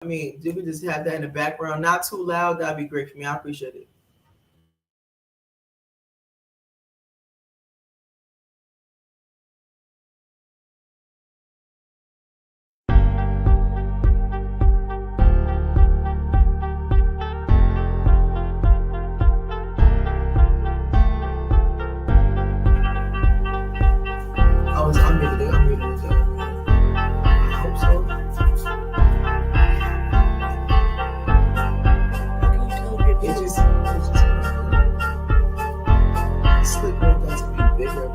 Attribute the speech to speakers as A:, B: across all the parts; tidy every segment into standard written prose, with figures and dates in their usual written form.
A: I mean, you could just have that in the background, not too loud. That'd be great for me. I appreciate it. I was unmuted. Unmuted. I hope so. It just slip mode has to be bigger.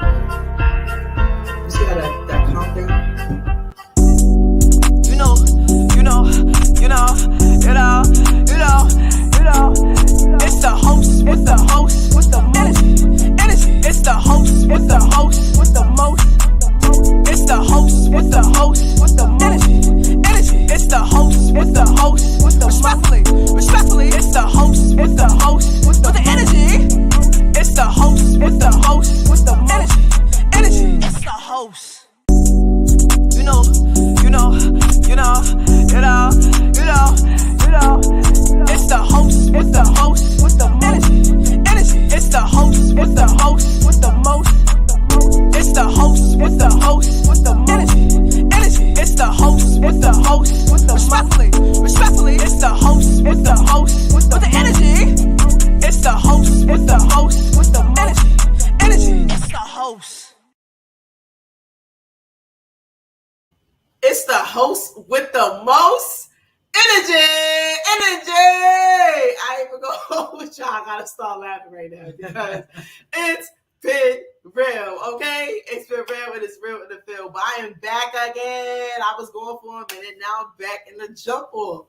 A: You see how that countdown?
B: You know, it's the host with the host with the energy. It's the host with the host with the most. It's the host with the host with the energy. It's the host with the host with the respectfully. It's the host with the host with the energy. It's the host with the host with the energy. It's the host. It's the host with the host with the energy. It's the host with the host with the most. It's the host with the host with the energy. It's the host with the host with the respectfully. It's the host with the host with the energy. It's the host with the host with the energy. It's the host.
A: It's the host with the most energy. I ain't even gonna hold with y'all. I gotta start laughing right now because it's been real, okay? It's been real and it's real in the field. But I am back again. I was going for a minute. Now I'm back in the jump off.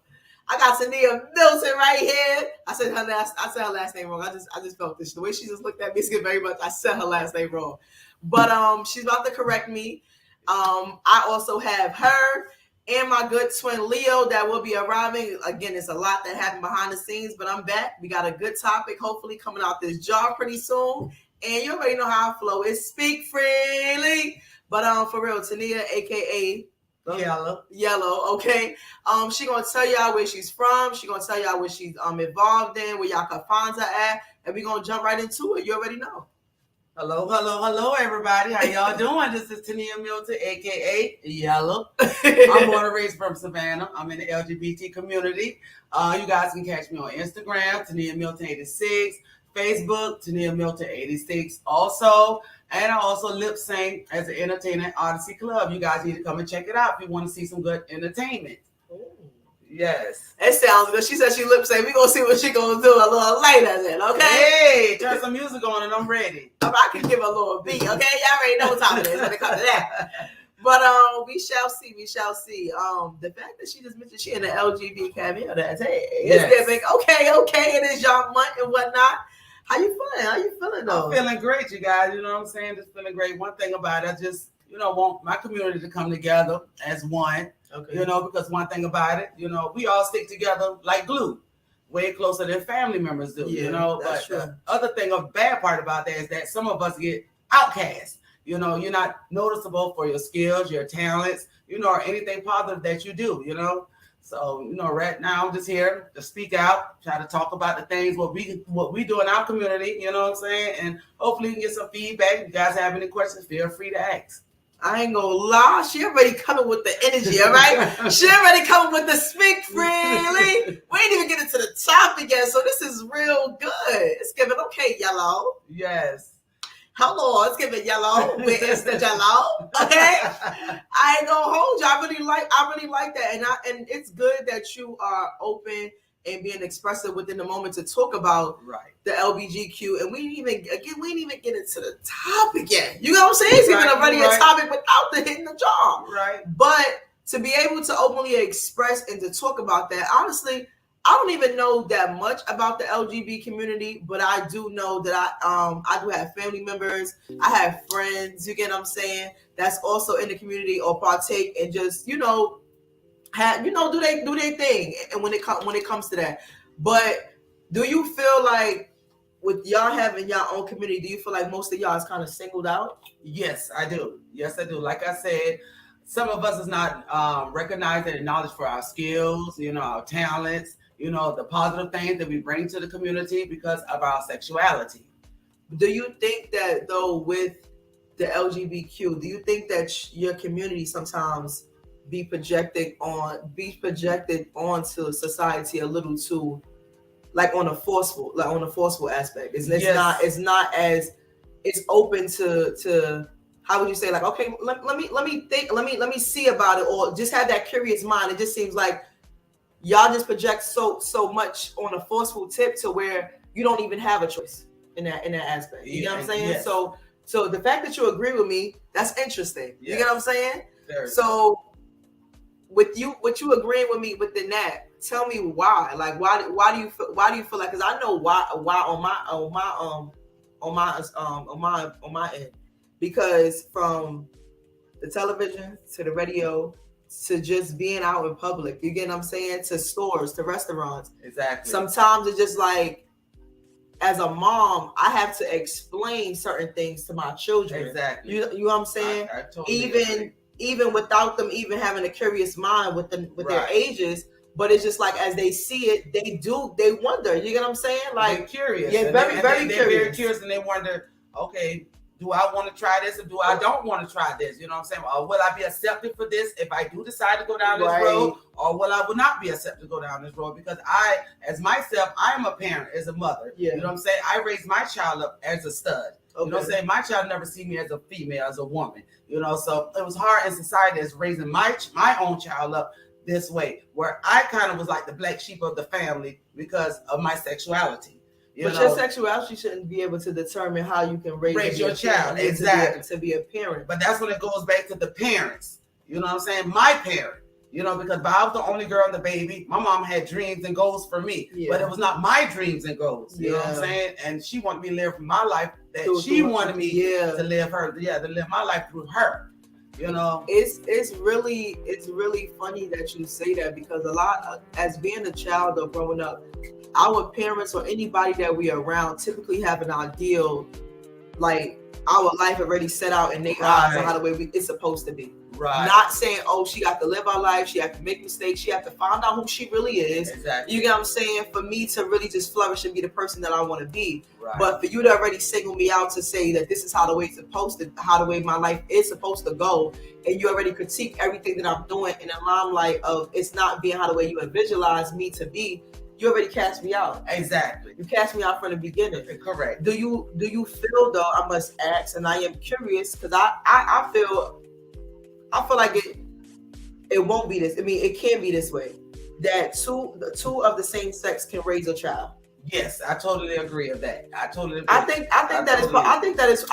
A: I got Tania Milton right here. I said her last name wrong. I just felt this. The way she just looked at me, it's very much. I said her last name wrong. But she's about to correct me. I also have her and my good twin Leo that will be arriving. Again, it's a lot that happened behind the scenes, but I'm back. We got a good topic, hopefully coming out this jar pretty soon. And you already know how I flow. It's speak freely. But for real, Tania, aka Yellow, okay. She gonna tell y'all where she's from. She gonna tell y'all what she's involved in, where y'all can find her at, and we gonna jump right into it. You already know.
C: Hello, everybody. How y'all doing? This is Tania Milton, aka Yellow. I'm born and raised from Savannah. I'm in the LGBT community. You guys can catch me on Instagram, Tania Milton 86, Facebook, Tania Milton 86 also. And I also lip sync as an entertainer at Odyssey Club. You guys need to come and check it out if you want to see some good entertainment. Ooh. Yes.
A: It sounds good. She said she lip sync. We gonna see what she gonna do a little later then, okay?
C: Hey, turn some music on and I'm ready.
A: I can give a little beat, okay? Y'all already know what time it is when it comes to that. But we shall see. The fact that she just mentioned she in the LGBT cameo, that's it's giving okay, it is young month and whatnot. How you feeling though?
C: I'm feeling great, you guys. You know what I'm saying? Just feeling great. One thing about it, I just, want my community to come together as one. Okay. Because one thing about it, we all stick together like glue, way closer than family members do.
A: Yeah,
C: but the other thing, a bad part about that is that some of us get outcast. You're not noticeable for your skills, your talents, or anything positive that you do. So, right now I'm just here to speak out, try to talk about the things, what we do in our community, you know what I'm saying? And hopefully you can get some feedback. If you guys have any questions, feel free to ask.
A: I ain't gonna lie, she already coming with the energy, all right? She already coming with the speak freely. We ain't even getting to the topic yet, so this is real good. It's giving okay, Yellow.
C: Yes.
A: Hello, it's giving Yellow. Where is the Yellow? Okay, I ain't gonna hold you. I really like that, and it's good that you are open and being expressive within the moment to talk about the LBGQ, and we didn't even get into the topic yet. You know what I'm saying? It's even already a topic without the hitting the jaw.
C: Right.
A: But to be able to openly express and to talk about that, honestly, I don't even know that much about the LGBT community, but I do know that I do have family members. I have friends, you get what I'm saying, that's also in the community or partake and just, do their thing. And when it comes to that, but do you feel like with y'all having your own community, do you feel like most of y'all is kind of singled out?
C: Yes, I do. Like I said, some of us is not recognized and acknowledged for our skills, our talents, the positive things that we bring to the community because of our sexuality.
A: Do you think that though with the LGBTQ, do you think that your community sometimes be projected onto society a little too, on a forceful aspect? It's not as it's open to how would you say, okay, let me see about it, or just have that curious mind. It just seems like y'all just project so much on a forceful tip to where you don't even have a choice in that aspect. You know what I'm saying?
C: Yes.
A: So the fact that you agree with me, that's interesting.
C: Yes.
A: You get what I'm saying?
C: Very
A: so with you agreeing with me within that, tell me why. Why do you feel like? Because I know why on my end. Because from the television to the radio to just being out in public, you get what I'm saying? To stores, to restaurants.
C: Exactly.
A: Sometimes it's just like, as a mom, I have to explain certain things to my children.
C: Exactly.
A: You know what I'm saying?
C: I totally agree.
A: Even without them even having a curious mind with their ages, but it's just like as they see it, they wonder. You get what I'm saying? Like,
C: they're curious.
A: Yeah, very
C: They're
A: curious.
C: very curious, and they wonder, okay, do I want to try this or do I don't want to try this? You know what I'm saying? Or will I be accepted for this if I do decide to go down this road? Or will I not be accepted to go down this road? Because I, as myself, I am a parent, as a mother.
A: Yeah.
C: You know what I'm saying? I raised my child up as a stud. Okay. You know what I'm saying? My child never see me as a female, as a woman. So it was hard in society as raising my own child up this way, where I kind of was like the black sheep of the family because of my sexuality. Your
A: sexuality shouldn't be able to determine how you can raise
C: your child. Exactly.
A: To be a parent.
C: But that's when it goes back to the parents. You know what I'm saying? My parent. Because I was the only girl and the baby, my mom had dreams and goals for me. Yeah. But it was not my dreams and goals. You know what I'm saying? And she wanted me to live my life that she wanted me to live to live my life through her.
A: It's really funny that you say that, because a lot as being a child or growing up, our parents or anybody that we are around typically have an ideal, like our life already set out in their eyes on how the way it's supposed to be.
C: Right.
A: Not saying, she got to live our life, she have to make mistakes, she have to find out who she really is.
C: Exactly.
A: You get what I'm saying? For me to really just flourish and be the person that I want to be.
C: Right.
A: But for you to already single me out to say that this is how the way my life is supposed to go, and you already critique everything that I'm doing in the limelight of it's not being how the way you had visualized me to be, you already cast me out.
C: Exactly.
A: You cast me out from the beginning.
C: Correct.
A: Do you feel, though, I must ask, and I am curious, because I feel like it won't be this. I mean, it can be this way, that two of the same sex can raise a child.
C: Yes, I totally agree with that. I totally agree.
A: I think that is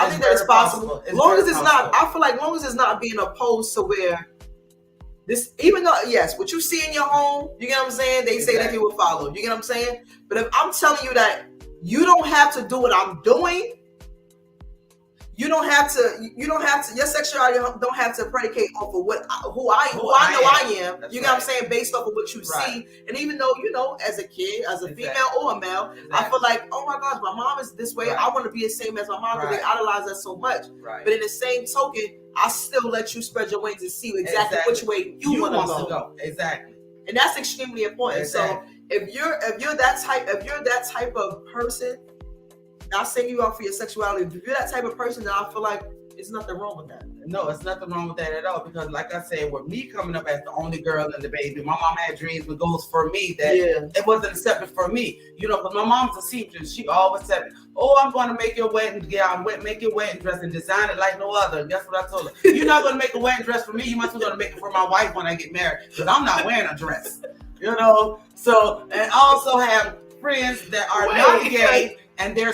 A: possible. As long as it's not, I feel like long as it's not being opposed to where this, even though, yes, what you see in your home, you get what I'm saying? They say that you will follow. You get what I'm saying? But if I'm telling you that you don't have to do what I'm doing, you don't have to, your sexuality don't have to predicate off of who I know I am. That's you get what I'm saying? Based off of what you see. And even though, as a kid, as a female or a male, I feel like, oh my gosh, my mom is this way. I want to be the same as my mom because they idolize us so much. Right. But in the same token, I still let you spread your wings and see exactly which way you want to go.
C: Exactly.
A: And that's extremely important. Exactly. So if you're that type of person, not saying you out for your sexuality, if you're that type of person, then I feel like it's nothing wrong with that.
C: No, it's nothing wrong with that at all. Because like I said, with me coming up as the only girl and the baby, my mom had dreams and goals for me that it wasn't accepted for me. But my mom's a seamstress. She always said, I'm going to make your wedding gown, make your wedding dress and design it like no other. Guess what I told her? You're not going to make a wedding dress for me. You must be going to make it for my wife when I get married, because I'm not wearing a dress. So, and I also have friends that are not gay, and their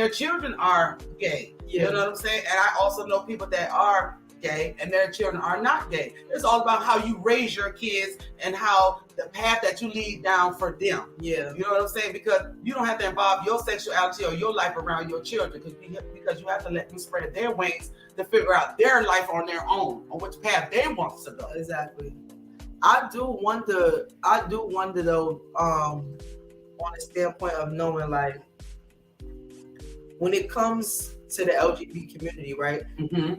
C: children are gay. You know what I'm saying? And I also know people that are gay and their children are not gay. It's all about how you raise your kids and how the path that you lead down for them. Yeah. You know what I'm saying? Because you don't have to involve your sexuality or your life around your children, because you have to let them spread their wings to figure out their life on their own, on which path they want to go.
A: Exactly. I do wonder though, on the standpoint of knowing, like, when it comes to the LGBT community, right? Mm-hmm.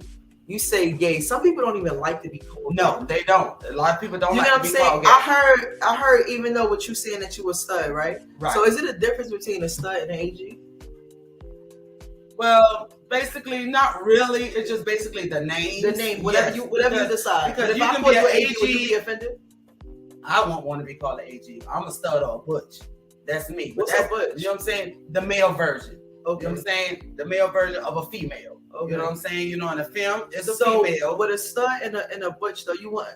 A: you say gay. Some people don't even like to be called.
C: No, they don't. A lot of people don't
A: You
C: like
A: know
C: to
A: what I'm
C: be
A: saying?
C: called gay.
A: I heard. Even though what you saying that you a stud, right?
C: Right.
A: So is it a difference between a stud and an AG?
C: Well, basically, not really. It's just basically the name.
A: The name, whatever you decide.
C: Because
A: But if
C: you
A: I
C: can
A: call
C: be
A: you
C: an
A: an AG, would you
C: AG.
A: be offended?
C: I won't want to be called an AG. I'm a stud or a butch. That's me. But
A: What's
C: that's,
A: a butch?
C: You know what I'm saying? The male version.
A: Okay.
C: You know what I'm saying? The male version of a female.
A: Okay.
C: You know what I'm saying? You know, in the film, it's a
A: So
C: female.
A: with a stud and a butch though, you want,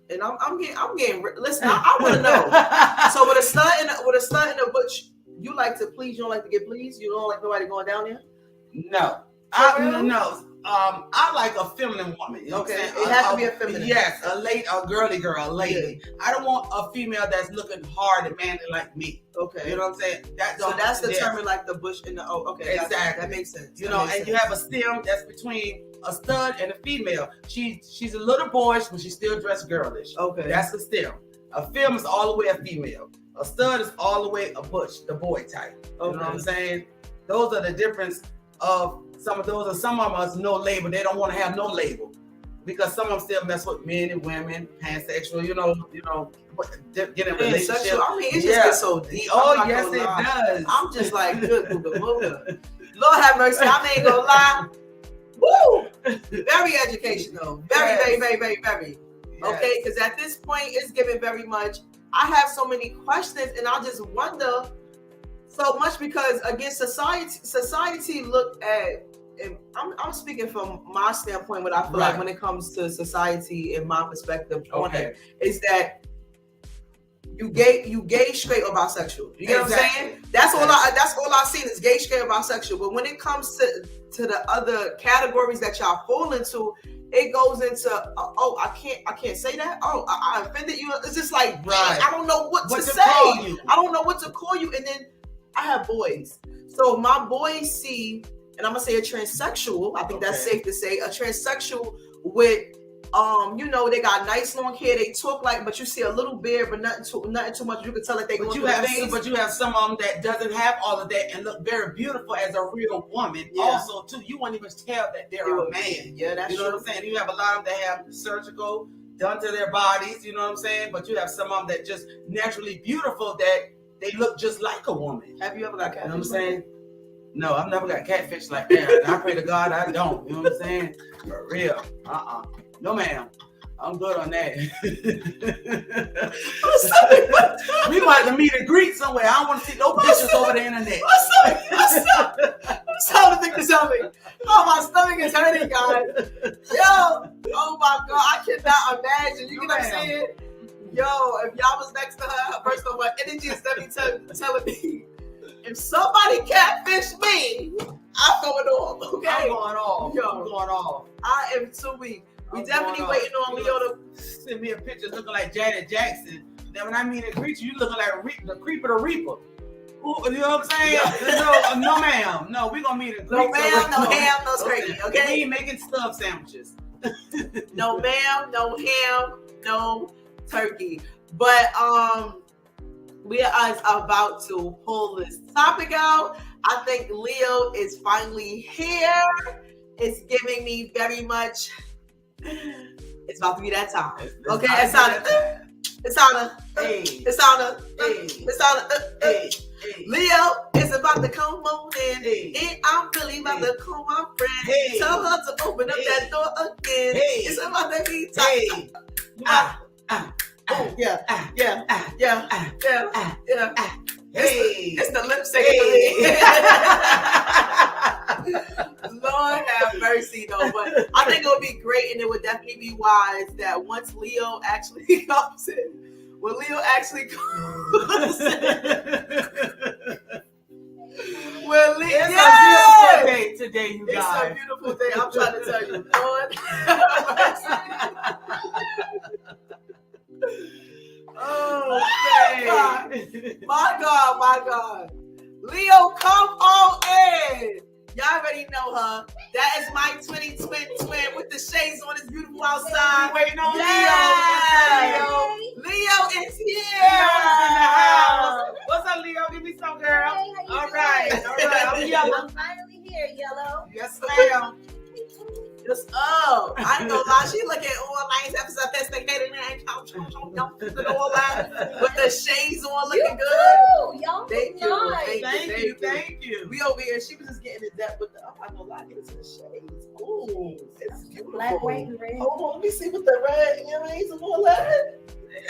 A: and I'm getting. Listen, I want to know. So with a stud and a butch, you like to please. You don't like to get pleased. You don't like nobody going down there.
C: No. I like a feminine woman. You know what I'm saying?
A: It has to be a feminine.
C: Yes, a girly girl, a lady. Yeah. I don't want a female that's looking hard and manly like me.
A: Okay.
C: You know what I'm saying?
A: So that's the term like the bush and the okay.
C: Exactly.
A: That makes sense.
C: You know, and you have a stem that's between a stud and a female. She's a little boyish, but she still dressed girlish.
A: Okay.
C: That's the stem. A femme is all the way a female. A stud is all the way a butch, the boy type. You know what I'm saying? Those are the difference of some of those, and some of us no label. They don't want to have no label because some of them still mess with men and women, pansexual. You know, get in relationships.
A: I mean, it just gets so deep.
C: Oh yes, it does.
A: I'm just like, good Lord have mercy. I ain't gonna lie. Woo! Very educational. Very.
C: Yes.
A: Okay, because at this point, it's giving very much. I have so many questions, and I just wonder so much because again, society look at, and I'm speaking from my standpoint. What I feel like when it comes to society, in my perspective, on it, is that you gay, straight, or bisexual. You get what I'm saying? That's all I've seen is gay, straight, or bisexual. But when it comes to the other categories that y'all fall into, it goes into I can't say that. I offended you. It's just like I don't know what to say. I don't know what to call you. And then I have boys, so my boys see, and I'm gonna say a transsexual. I think that's safe to say a transsexual with they got nice long hair. They talk like, but you see a little beard, but nothing too much. You can tell that they go through things.
C: But you have some of them that doesn't have all of that and look very beautiful as a real woman. Yeah. Also, too, you won't even tell that they're a man.
A: Yeah, that's
C: true. What I'm saying. You have a lot of them that have surgical done to their bodies. You know what I'm saying. But you have some of them that just naturally beautiful that they look just like a woman.
A: Have you ever got catfish?
C: You know what I'm saying? No, I've never got catfish like that. I pray to God I don't. You know what I'm saying? For real. No, ma'am. I'm good on that. We might have to meet and greet somewhere. I don't want to see no pictures over the internet.
A: I'm starting to think of something. Oh, my stomach is hurting, guys. Yo, oh my God, I cannot imagine. You know what I'm saying? Yo, if y'all was next to her, first of all, energy is telling me, if somebody catfish me, I'm going off. Okay,
C: I'm going off.
A: Yo,
C: I'm going off.
A: I am too weak. We definitely waiting on Leo to
C: send me a picture looking like Janet Jackson. Then when I meet and greet you, you looking like the Creeper the Reaper. Ooh, you know what I'm saying? Yeah. No, ma'am. No, we gonna meet and greet.
A: No, ma'am. No ham. No scraping. Okay.
C: We ain't making stuffed sandwiches.
A: No, ma'am. No ham. No turkey. But we are about to pull this topic out. I think Leo is finally here. It's giving me very much. It's about to be that time. Okay, it's on. Leo is about to come on in, and I'm really about to call my friend. Tell her to open up that door again. It's about to be time. Yeah. It's the lip sync. Lord have mercy, though. But I think it would be great, and it would definitely be wise that once Leo actually comes in, when Leo actually comes in,
C: it's a beautiful day today, you guys.
A: It's a beautiful day. I'm trying to tell you, Lord. Oh, my God. Leo, come on in. Y'all already know her. That is my twin with the shades on. It's beautiful outside.
C: Waiting on
A: Leo is here.
C: Leo's in the house. What's up, Leo? Give me some, girl.
D: Hey,
C: all right. I'm Yellow.
D: I'm finally here, Yellow.
C: Yes, ma'am.
A: What's up? I ain't gonna lie, she looking all nice after sophisticated and all that with the shades on, looking good.
D: Y'all
A: Thank you.
C: Thank you.
A: We over here, she was just getting in depth with the. I'm not gonna lie, get into the shades. Ooh, it's beautiful.
D: Black, white, and red.
A: Hold on, let me see what the red earrings and all that.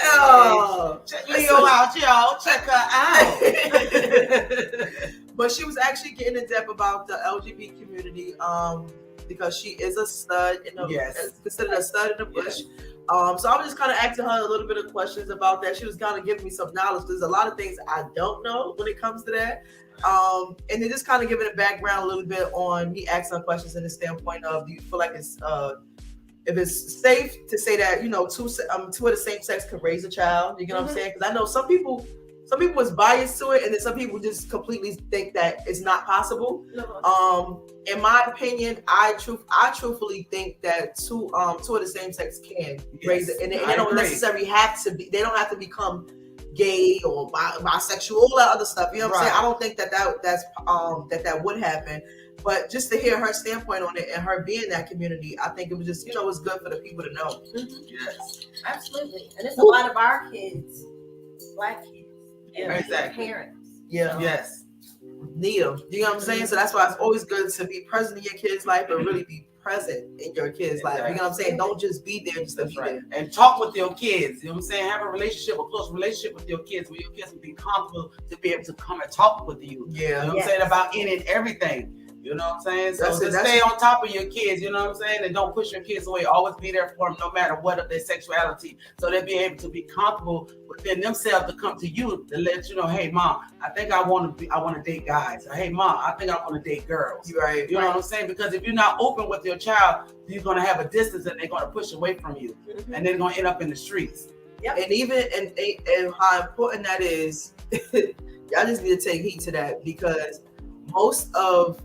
A: Oh,
C: Check Leo out, y'all. Check her out.
A: But she was actually getting in depth about the LGBT community, because she is a stud in the considered a stud in the bush. So I was just kind of asking her a little bit of questions about that. She was kind of giving me some knowledge. There's a lot of things I don't know when it comes to that. And then just kind of giving a background a little bit on me asking her questions in the standpoint of, do you feel like it's if it's safe to say that, you know, two of the same sex could raise a child? You know what I'm saying? Because I know some people is biased to it, and then some people just completely think that it's not possible. In my opinion, I truthfully think that two of the same sex can raise it, and they don't necessarily have to be. They don't have to become gay or bisexual, all that other stuff. You know what I'm saying? I don't think that would happen. But just to hear her standpoint on it and her being in that community, I think it was just, you know, it was good for the people to know.
D: Yes, absolutely. And it's a lot of our kids, Black kids, and parents.
A: Yeah.
C: Yes.
A: Need them. You know what I'm saying? So that's why it's always good to be present in your kids' life, but really be present in your kids' life. You know what I'm saying? Don't just be there just to be there.
C: And talk with your kids. You know what I'm saying? Have a close relationship with your kids, where your kids will be comfortable to be able to come and talk with you.
A: Yeah.
C: You know what I'm saying? About any and everything. You know what I'm saying? So just stay on top of your kids, you know what I'm saying? And don't push your kids away. Always be there for them no matter what of their sexuality. So they'll be able to be comfortable within themselves to come to you to let you know, hey mom, I think I want to date guys. Or, hey mom, I think I want to date girls.
A: Right.
C: You know what I'm saying? Because if you're not open with your child, you're gonna have a distance and they're gonna push away from you. And they're gonna end up in the streets.
A: Yep. And even and how important that is, y'all just need to take heed to that, because first off,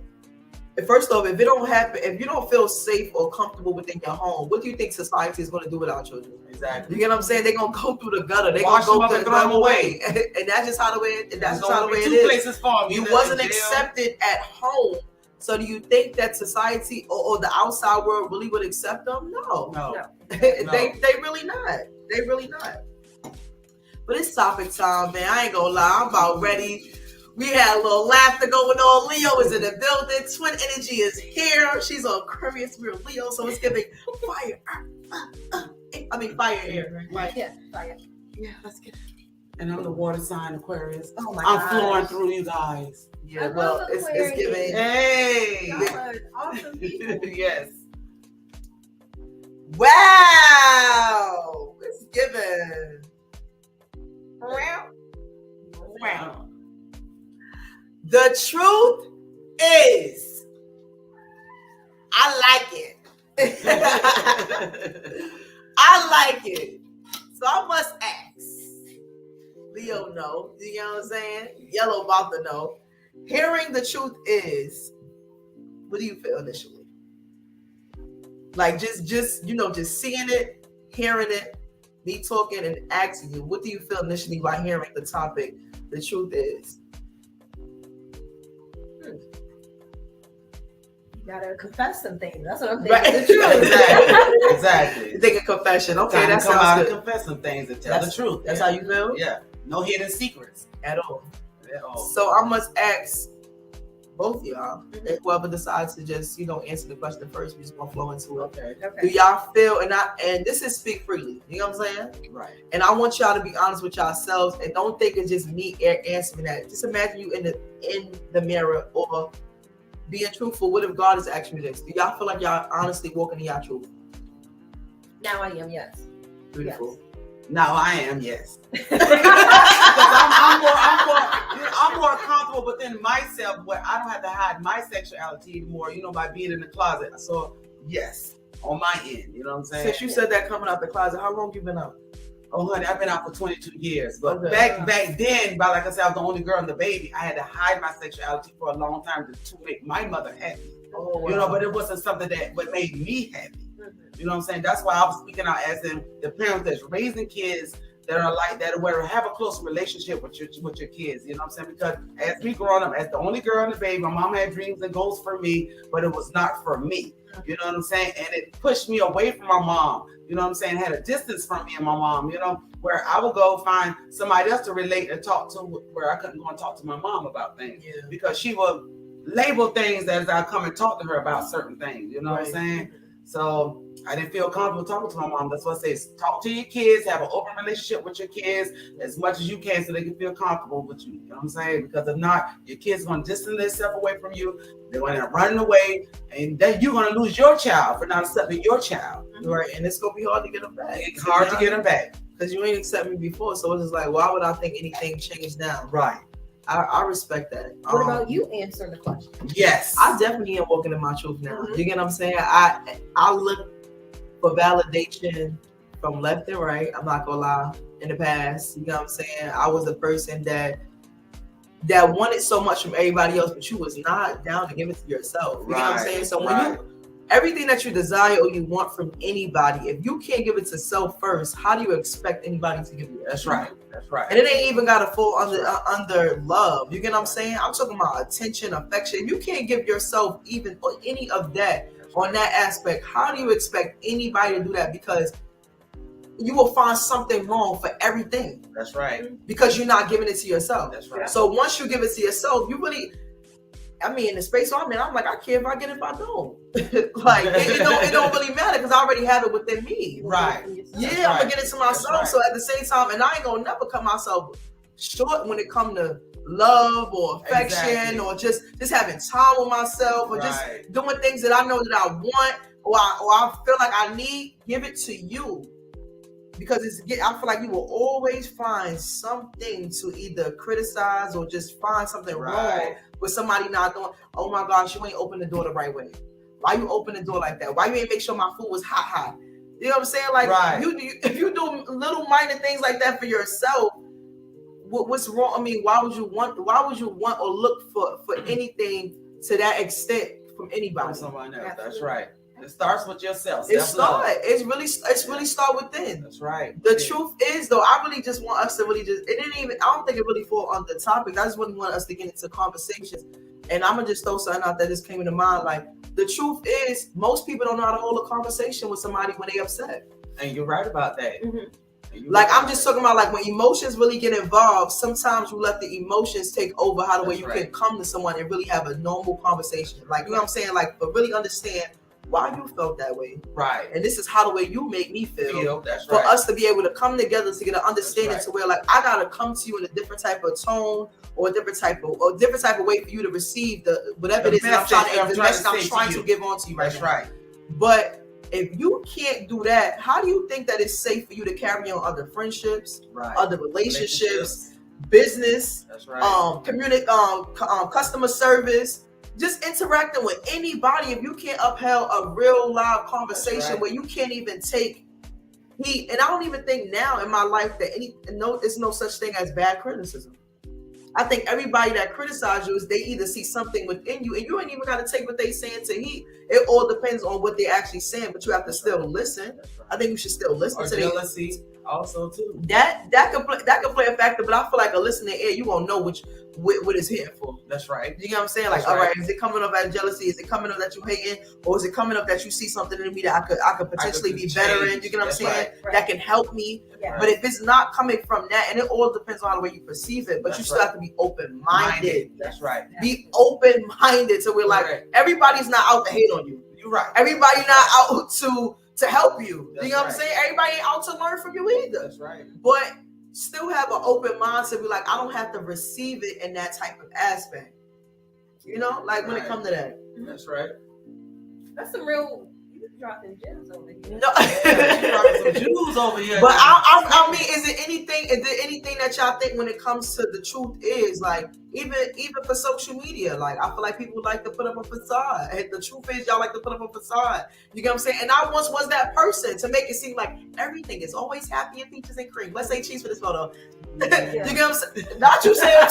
A: if it don't happen, if you don't feel safe or comfortable within your home, what do you think society is going to do with our children?
C: Exactly.
A: You get what I'm saying? They're going to go through the gutter. They're going to go through them away. And that's just how the way it is.
C: Places for them.
A: You wasn't accepted at home. So do you think that society or the outside world really would accept them? No. They really not. They really not. But it's topic time, man. I ain't going to lie. I'm about ready. We had a little laughter going on. Leo is in the building. Twin Energy is here. She's on Aquarius. We're Leo, so it's giving fire. Fire air, right?
D: Yeah, fire.
A: Yeah, let's get it.
C: And I'm the water sign Aquarius.
A: Oh my
C: I'm flowing through you guys.
A: Yeah, well, it's giving.
C: Hey,
D: y'all are awesome people.
C: Yes.
A: Wow, it's giving. Wow. The truth is, I like it. I like it. So I must ask. Leo know. You know what I'm saying? Yellow about to know. Hearing the truth is, what do you feel initially? Like just seeing it, hearing it, me talking and asking you, what do you feel initially by hearing the topic? The truth is.
D: You gotta confess some things. That's what I'm thinking.
A: Right.
D: The truth.
C: Exactly.
A: You think a confession. Okay, that
C: come
A: sounds
C: out
A: good.
C: and confess some things and tell the truth.
A: That's how you feel?
C: Yeah. No hidden secrets.
A: At all. So I must ask both of y'all, and whoever decides to just, answer the question first, we're just gonna flow into it.
D: Okay.
A: Do y'all feel, and this is speak freely, you know what I'm saying?
C: Right.
A: And I want y'all to be honest with yourselves and don't think it's just me answering that. Just imagine you in the mirror or being truthful. What if God is actually this? Do y'all feel like y'all honestly walking in y'all truth?
D: Now I am, yes.
A: Beautiful.
D: Yes.
C: Now I am, yes. Because I'm more comfortable within myself, where I don't have to hide my sexuality anymore, by being in the closet. So yes, on my end, you know what I'm saying?
A: Since you said that coming out the closet, how long you been out?
C: Oh honey, I've been out for 22 years. But back then, like I said, I was the only girl and the baby. I had to hide my sexuality for a long time to make my mother happy.
A: Oh, wow.
C: But it wasn't something that made me happy. You know what I'm saying? That's why I was speaking out as in the parents that's raising kids that are like that, where have a close relationship with your kids. You know what I'm saying? Because as me growing up, as the only girl in the baby, my mom had dreams and goals for me, but it was not for me. You know what I'm saying? And it pushed me away from my mom. You know what I'm saying? Had a distance from me and my mom, you know, where I would go find somebody else to relate and talk to, where I couldn't go and talk to my mom about things.
A: Yeah.
C: Because she would label things as I come and talk to her about certain things. You know what I'm saying? So I didn't feel comfortable talking to my mom. That's what I say. Talk to your kids, have an open relationship with your kids as much as you can so they can feel comfortable with you. You know what I'm saying? Because if not, your kids are going to distance themselves away from you. They're going to run away, and then you're going to lose your child for not accepting your child.
A: Right, and it's going to be hard to get them back.
C: It's hard to get them back.
A: Because you ain't accept me before, so it's just like, why would I think anything changed now?
C: Right.
A: I respect that.
D: What about you answering the question?
C: Yes.
A: I definitely am walking in my truth now. You get what I'm saying? I look for validation from left and right. I'm not gonna lie. In the past, you know what I'm saying? I was a person that wanted so much from everybody else, but you was not down to give it to yourself. You know what I'm saying? So when everything that you desire or you want from anybody, if you can't give it to self first, how do you expect anybody to give you that?
C: That's right. That's right.
A: And it ain't even gotta fall under love. You get what I'm saying? I'm talking about attention, affection. If you can't give yourself even or any of that on that aspect, how do you expect anybody to do that? Because you will find something wrong for everything.
C: That's right.
A: Because you're not giving it to yourself.
C: That's right.
A: So once you give it to yourself, you really, I mean, in the space I'm in, I'm like, I care if I get it, if I don't. Like, it don't really matter because I already have it within me.
C: Right.
A: Yeah, I'm gonna get it to myself. So at the same time, and I ain't gonna never cut myself short when it comes to love or affection or just having time with myself or just doing things that I know that I want or I feel like I need. Give it to you. Because I feel like you will always find something to either criticize or just find something wrong with somebody not doing. Oh my gosh, you ain't open the door the right way. Why you open the door like that? Why you ain't make sure my food was hot? You know what I'm saying? Like if you do little minor things like that for yourself, what's wrong? I mean, why would you want or look for anything to that extent from anybody?
C: Someone else. That's right. It starts with yourself.
A: It's really start within.
C: That's right.
A: The truth is, though, I really just want us to really just. It didn't even. I don't think it really fall on the topic. I just really want us to get into conversations. And I'm gonna just throw something out that just came into mind. Like the truth is, most people don't know how to hold a conversation with somebody when they upset.
C: And you're right about that.
A: Like I'm just talking about like when emotions really get involved. Sometimes you let the emotions take over how the way you can come to someone and really have a normal conversation. Like you know what I'm saying? Like but really understand why you felt that way. Right. And this is how the way you make me feel.
C: That's
A: for us to be able to come together to get an understanding to where like I gotta come to you in a different type of tone or a different type of way for you to receive the whatever it is that I'm trying to give on to you right now. Right. But if you can't do that, how do you think that it's safe for you to carry on other friendships, other relationships, business, community, customer service? Just interacting with anybody, if you can't upheld a real live conversation where you can't even take heat, and I don't even think now in my life that there's no such thing as bad criticism. I think everybody that criticizes you is they either see something within you, and you ain't even got to take what they saying to heat. It all depends on what they actually saying, but you have to still listen. I think you should still listen to jealousy
C: also too.
A: That could play a factor, but I feel like a listening ear, you won't know what it's here for. That's right. You know what I'm saying? Like, all right, is it coming up as jealousy? Is it coming up that you hating, or is it coming up that you see something in me that I could potentially be better in? You get what I'm saying? That can help me. Yeah. But if it's not coming from that, and it all depends on the way you perceive it, but you still have to be open-minded. That's right. Be open-minded. So we're like, everybody's not out to hate on you. You're right. Everybody not out to help you. You know what I'm saying? Everybody ain't out to learn from you either. That's right. But still have an open mind to be like, I don't have to receive it in that type of aspect. You know, like when it comes to that. That's right.
D: That's some real. Dropping gems over here.
A: No,
C: dropping some jewels over here.
A: But I mean, is there anything that y'all think when it comes to the truth is like even for social media? Like I feel like people like to put up a facade. And the truth is, y'all like to put up a facade. You get what I'm saying? And I once was that person to make it seem like everything is always happy and peaches and cream. Let's say cheese for this photo. Yeah. You get what I'm saying? Not you saying.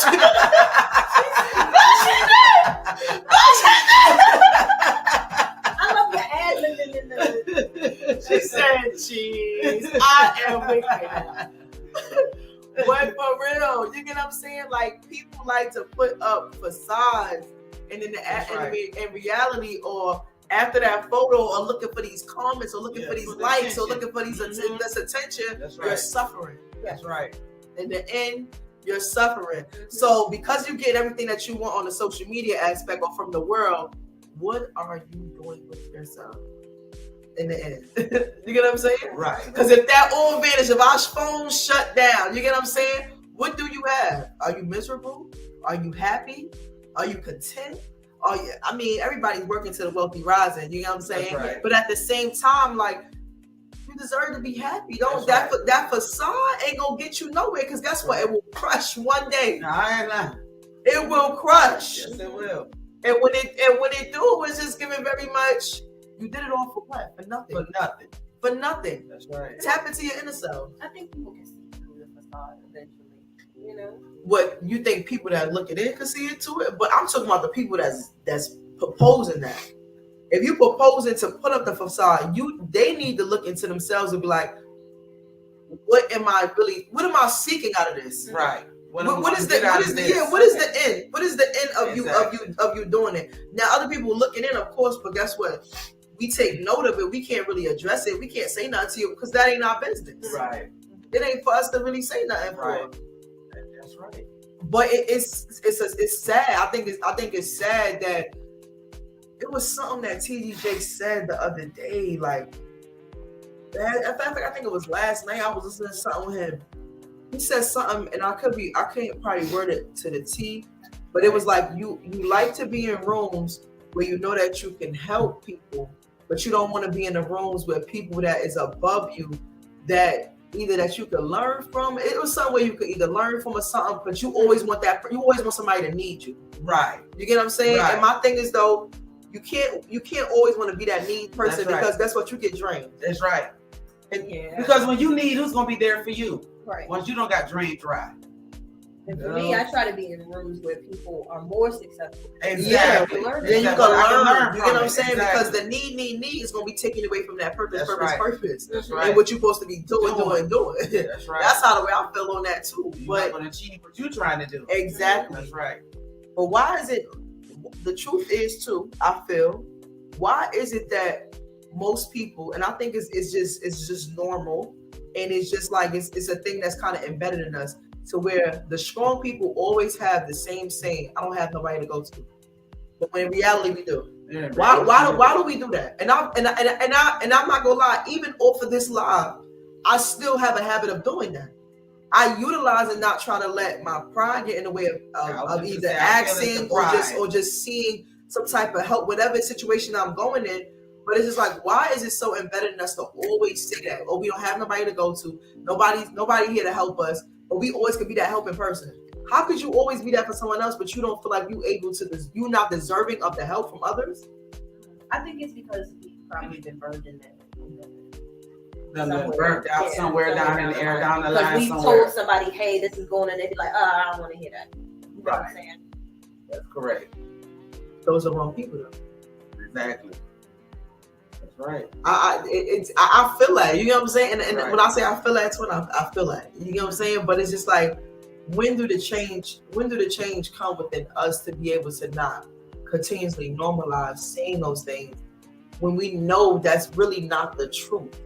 D: She
A: said cheese. I am wicked. I'm saying? Like, people like to put up facades, and in in reality, or after that photo, or looking for these comments, or looking for these likes, or looking for these this attention, you're suffering.
C: That's right.
A: In the end, you're suffering. So because you get everything that you want on the social media aspect or from the world, what are you doing with yourself in the end? You get what I'm saying?
C: Right.
A: Because if that all vanished, if our phones shut down, you get what I'm saying? What do you have? Are you miserable? Are you happy? Are you content? I mean, everybody's working to the wealthy rising, you know what I'm saying?
C: Right.
A: But at the same time, like, you deserve to be happy. That facade ain't gonna get you nowhere, because guess what? It will crush one day.
C: No, I ain't lying.
A: It will crush.
C: Yes, it will.
A: And when it do, it was just giving very much. You did it all for what? For nothing.
C: For nothing.
A: For nothing.
C: That's right.
A: Tap into your inner self.
D: I think people can see through the facade eventually. You know.
A: What you think people that look at it can see it to it? But I'm talking about the people that's proposing that. If you proposing to put up the facade, they need to look into themselves and be like, what am I seeking out of this?
C: Right.
A: What is the end? What is the end of you doing it? Now other people looking in, of course, but guess what? We take note of it. We can't really address it. We can't say nothing to you because that ain't our business.
C: Right.
A: It ain't for us to really say nothing
C: Right.
A: for.
C: That's right.
A: But it's sad. I think it's sad that it was something that TDJ said the other day. Like, I think it was last night. I was listening to something with him. He said something, and I can't probably word it to the T, but it was like you like to be in rooms where you know that you can help people, but you don't want to be in the rooms where people that is above you, that either that you can learn from. It was something where you could either learn from or something, but you always want somebody to need you.
C: Right.
A: You get what I'm saying?
C: Right.
A: And my thing is, though, you can't always want to be that need person,
C: That's right.
A: because that's what you get drained.
C: That's right.
D: Yeah.
C: Because when you need, who's gonna be there for you?
D: Right.
C: Once you don't got drained dry.
D: And for me, I try to be in rooms where people are more successful.
C: Exactly.
D: Yeah,
A: Then you
C: Exactly.
A: can
C: I
A: learn. You get what I'm saying?
C: Exactly.
A: Because the need is gonna be taken away from that purpose,
C: That's
A: purpose.
C: That's right.
A: And what you're supposed to be doing.
C: That's right.
A: That's how the way I feel on that too.
C: You're
A: But
C: not gonna achieve what you're trying to do.
A: exactly.
C: That's right.
A: But why is it? The truth is too, I feel. Why is it that most people, and I think it's just normal, and it's just like it's a thing that's kind of embedded in us, to where the strong people always have the same saying, "I don't have nobody to go to," but when in reality we do.
C: Yeah,
A: Why do we do that? And I'm not gonna lie, even off of this live, I still have a habit of doing that. I utilize and not try to let my pride get in the way of either asking or just seeing some type of help, whatever situation I'm going in. But it's just like, why is it so embedded in us to always say that? Oh, we don't have nobody to go to. Nobody here to help us. But we always could be that helping person. How could you always be that for someone else, but you don't feel like you're not deserving of the help from others?
D: I think it's because we've probably been burned in that.
C: Burnt out somewhere down in the air, down the line
D: we
C: somewhere.
D: told somebody, hey, this is going on, and they'd be like, I don't want to hear that. You know what I'm saying?
C: That's correct.
A: Those are wrong people, though.
C: Exactly. That's right.
A: I feel that, you know what I'm saying? And
C: Right.
A: when I say I feel that, it's when I feel that. You know what I'm saying? But it's just like, when do the change come within us to be able to not continuously normalize saying those things when we know that's really not the truth?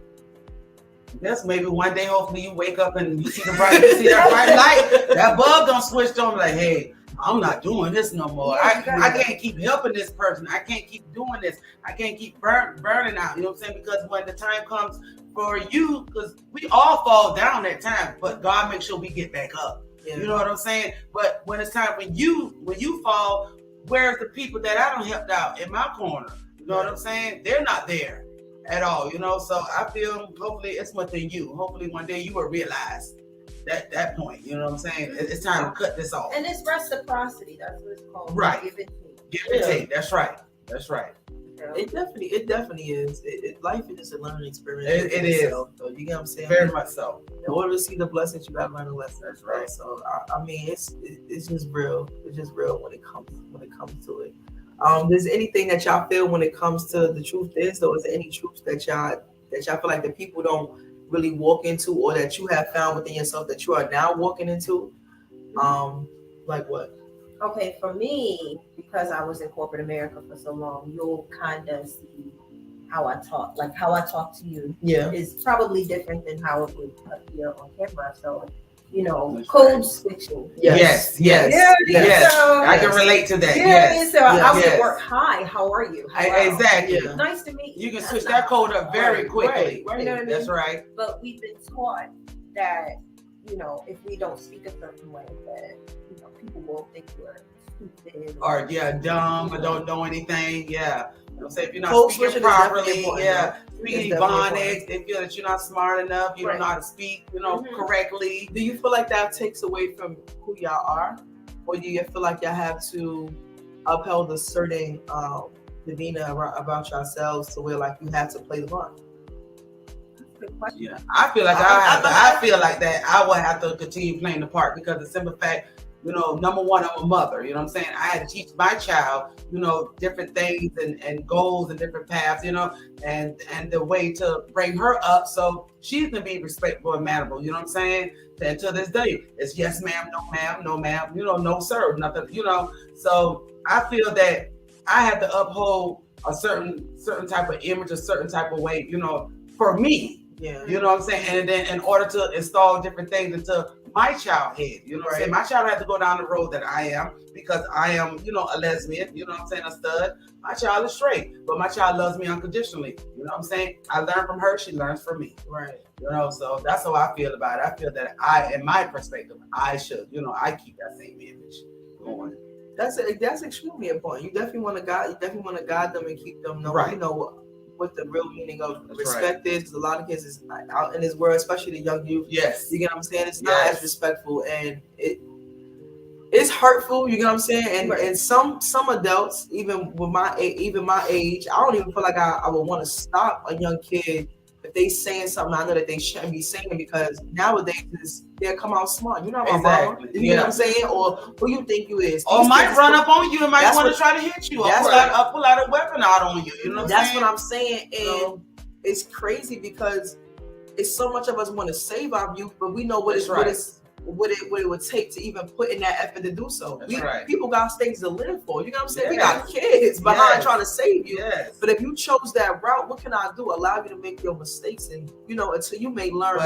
C: Yes, maybe one day, hopefully, you wake up and you see that bright light. That bulb don't switch on. Like, hey, I'm not doing this no more. I can't keep helping this person. I can't keep doing this. I can't keep burning out. You know what I'm saying? Because when the time comes for you, because we all fall down at times, but God makes sure we get back up.
A: Yeah.
C: You know what I'm saying? But when it's time when you fall, where's the people that I don't helped out in my corner? You know what I'm saying? They're not there at all, you know. So I feel hopefully it's within you. Hopefully one day you will realize that point. You know what I'm saying? It's time to cut this off.
D: And it's reciprocity. That's what it's called.
C: Right.
D: Give and take.
C: Give and take. That's right. That's right.
A: It definitely is. Life is a learning experience.
C: It is.
A: So, you know what I'm saying?
C: Very much so.
A: In order to see the blessings, you gotta learn the lessons.
C: That's right.
A: So I mean, it's just real. It's just real when it comes to it. There's anything that y'all feel when it comes to the truth is, or is there any truths that y'all feel like that people don't really walk into, or that you have found within yourself that you are now walking into? Like what?
D: Okay, for me, because I was in corporate America for so long, you'll kind of see how I talk. Like how I talk to you
A: Yeah.
D: is probably different than how it would appear on camera. So,
C: That's
D: code switching.
C: Yes.
D: So,
C: I can relate to that.
D: yeah,
C: Yes.
D: so I
C: Yes.
D: would work. Hi, how are you? Hello.
C: Exactly.
A: Yeah.
D: Nice to meet you.
C: You can
D: That's
C: switch
D: not
C: that code up very
A: Right,
C: quickly.
A: right.
D: You know what I mean?
C: That's right.
D: But we've been taught that, if we don't speak a certain way, that people will think we're stupid
C: Or dumb or don't know anything. Yeah. Say if you're not
A: Code
C: speaking
A: switching is definitely
C: properly,
A: important,
C: speaking
A: It's definitely
C: Ebonics, they feel that you're not smart enough, you
D: Right.
C: don't know how to speak,
D: Mhm.
C: correctly.
A: Do you feel like that takes away from who y'all are, or do you feel like y'all have to uphold a certain demeanor about yourselves to where like you have to play the part?
D: Good question.
C: Yeah, I feel like I feel like that. I will have to continue playing the part because the simple fact, number one, I'm a mother. You know what I'm saying? I had to teach my child, different things and goals and different paths, and the way to bring her up so she's gonna be respectful and mannerable. You know what I'm saying? And to this day, it's yes, ma'am, no, ma'am, no, ma'am. No, sir, nothing. So I feel that I have to uphold a certain type of image, a certain type of way. For me.
A: Yeah.
C: You know what I'm saying? And then in order to install different things into my child head, you know what I'm saying? My child has to go down the road that I am because I am, a lesbian, you know what I'm saying, a stud. My child is straight, but my child loves me unconditionally. You know what I'm saying? I learn from her, she learns from me.
A: Right.
C: So that's how I feel about it. I feel that in my perspective, I should, I keep that same image going.
A: That's extremely important. You definitely want to guide them and keep them knowing,
C: Right.
A: What the real meaning of
C: That's
A: respect is. Because a lot of kids is out in this world, especially the young youth.
C: Yes.
A: You get what I'm saying? It's not
C: Yes.
A: as respectful, and it's hurtful. You get what I'm saying? And some adults, even my age, I don't even feel like I would want to stop a young kid if they saying something I know that they shouldn't be saying, because nowadays they'll come out smart. You know my mama.
C: Exactly.
A: You know what I'm saying? Or who you think you is?
C: Or
A: These
C: might
A: kids
C: run
A: is-
C: up on you and might
A: That's
C: want to
A: what-
C: try to hit you. Or
A: that's
C: pull out a weapon out on you. You know what I'm
A: That's
C: saying?
A: what I'm saying. And it's crazy because it's so much of us want to save our youth, but we know what it would take to even put in that effort to do so.
C: That's right.
A: People got things to live for. You know what I'm saying? We
C: Yes.
A: got kids behind
C: Yes.
A: trying to save you.
C: Yes.
A: But if you chose that route, what can I do? Allow you to make your mistakes, and until you may learn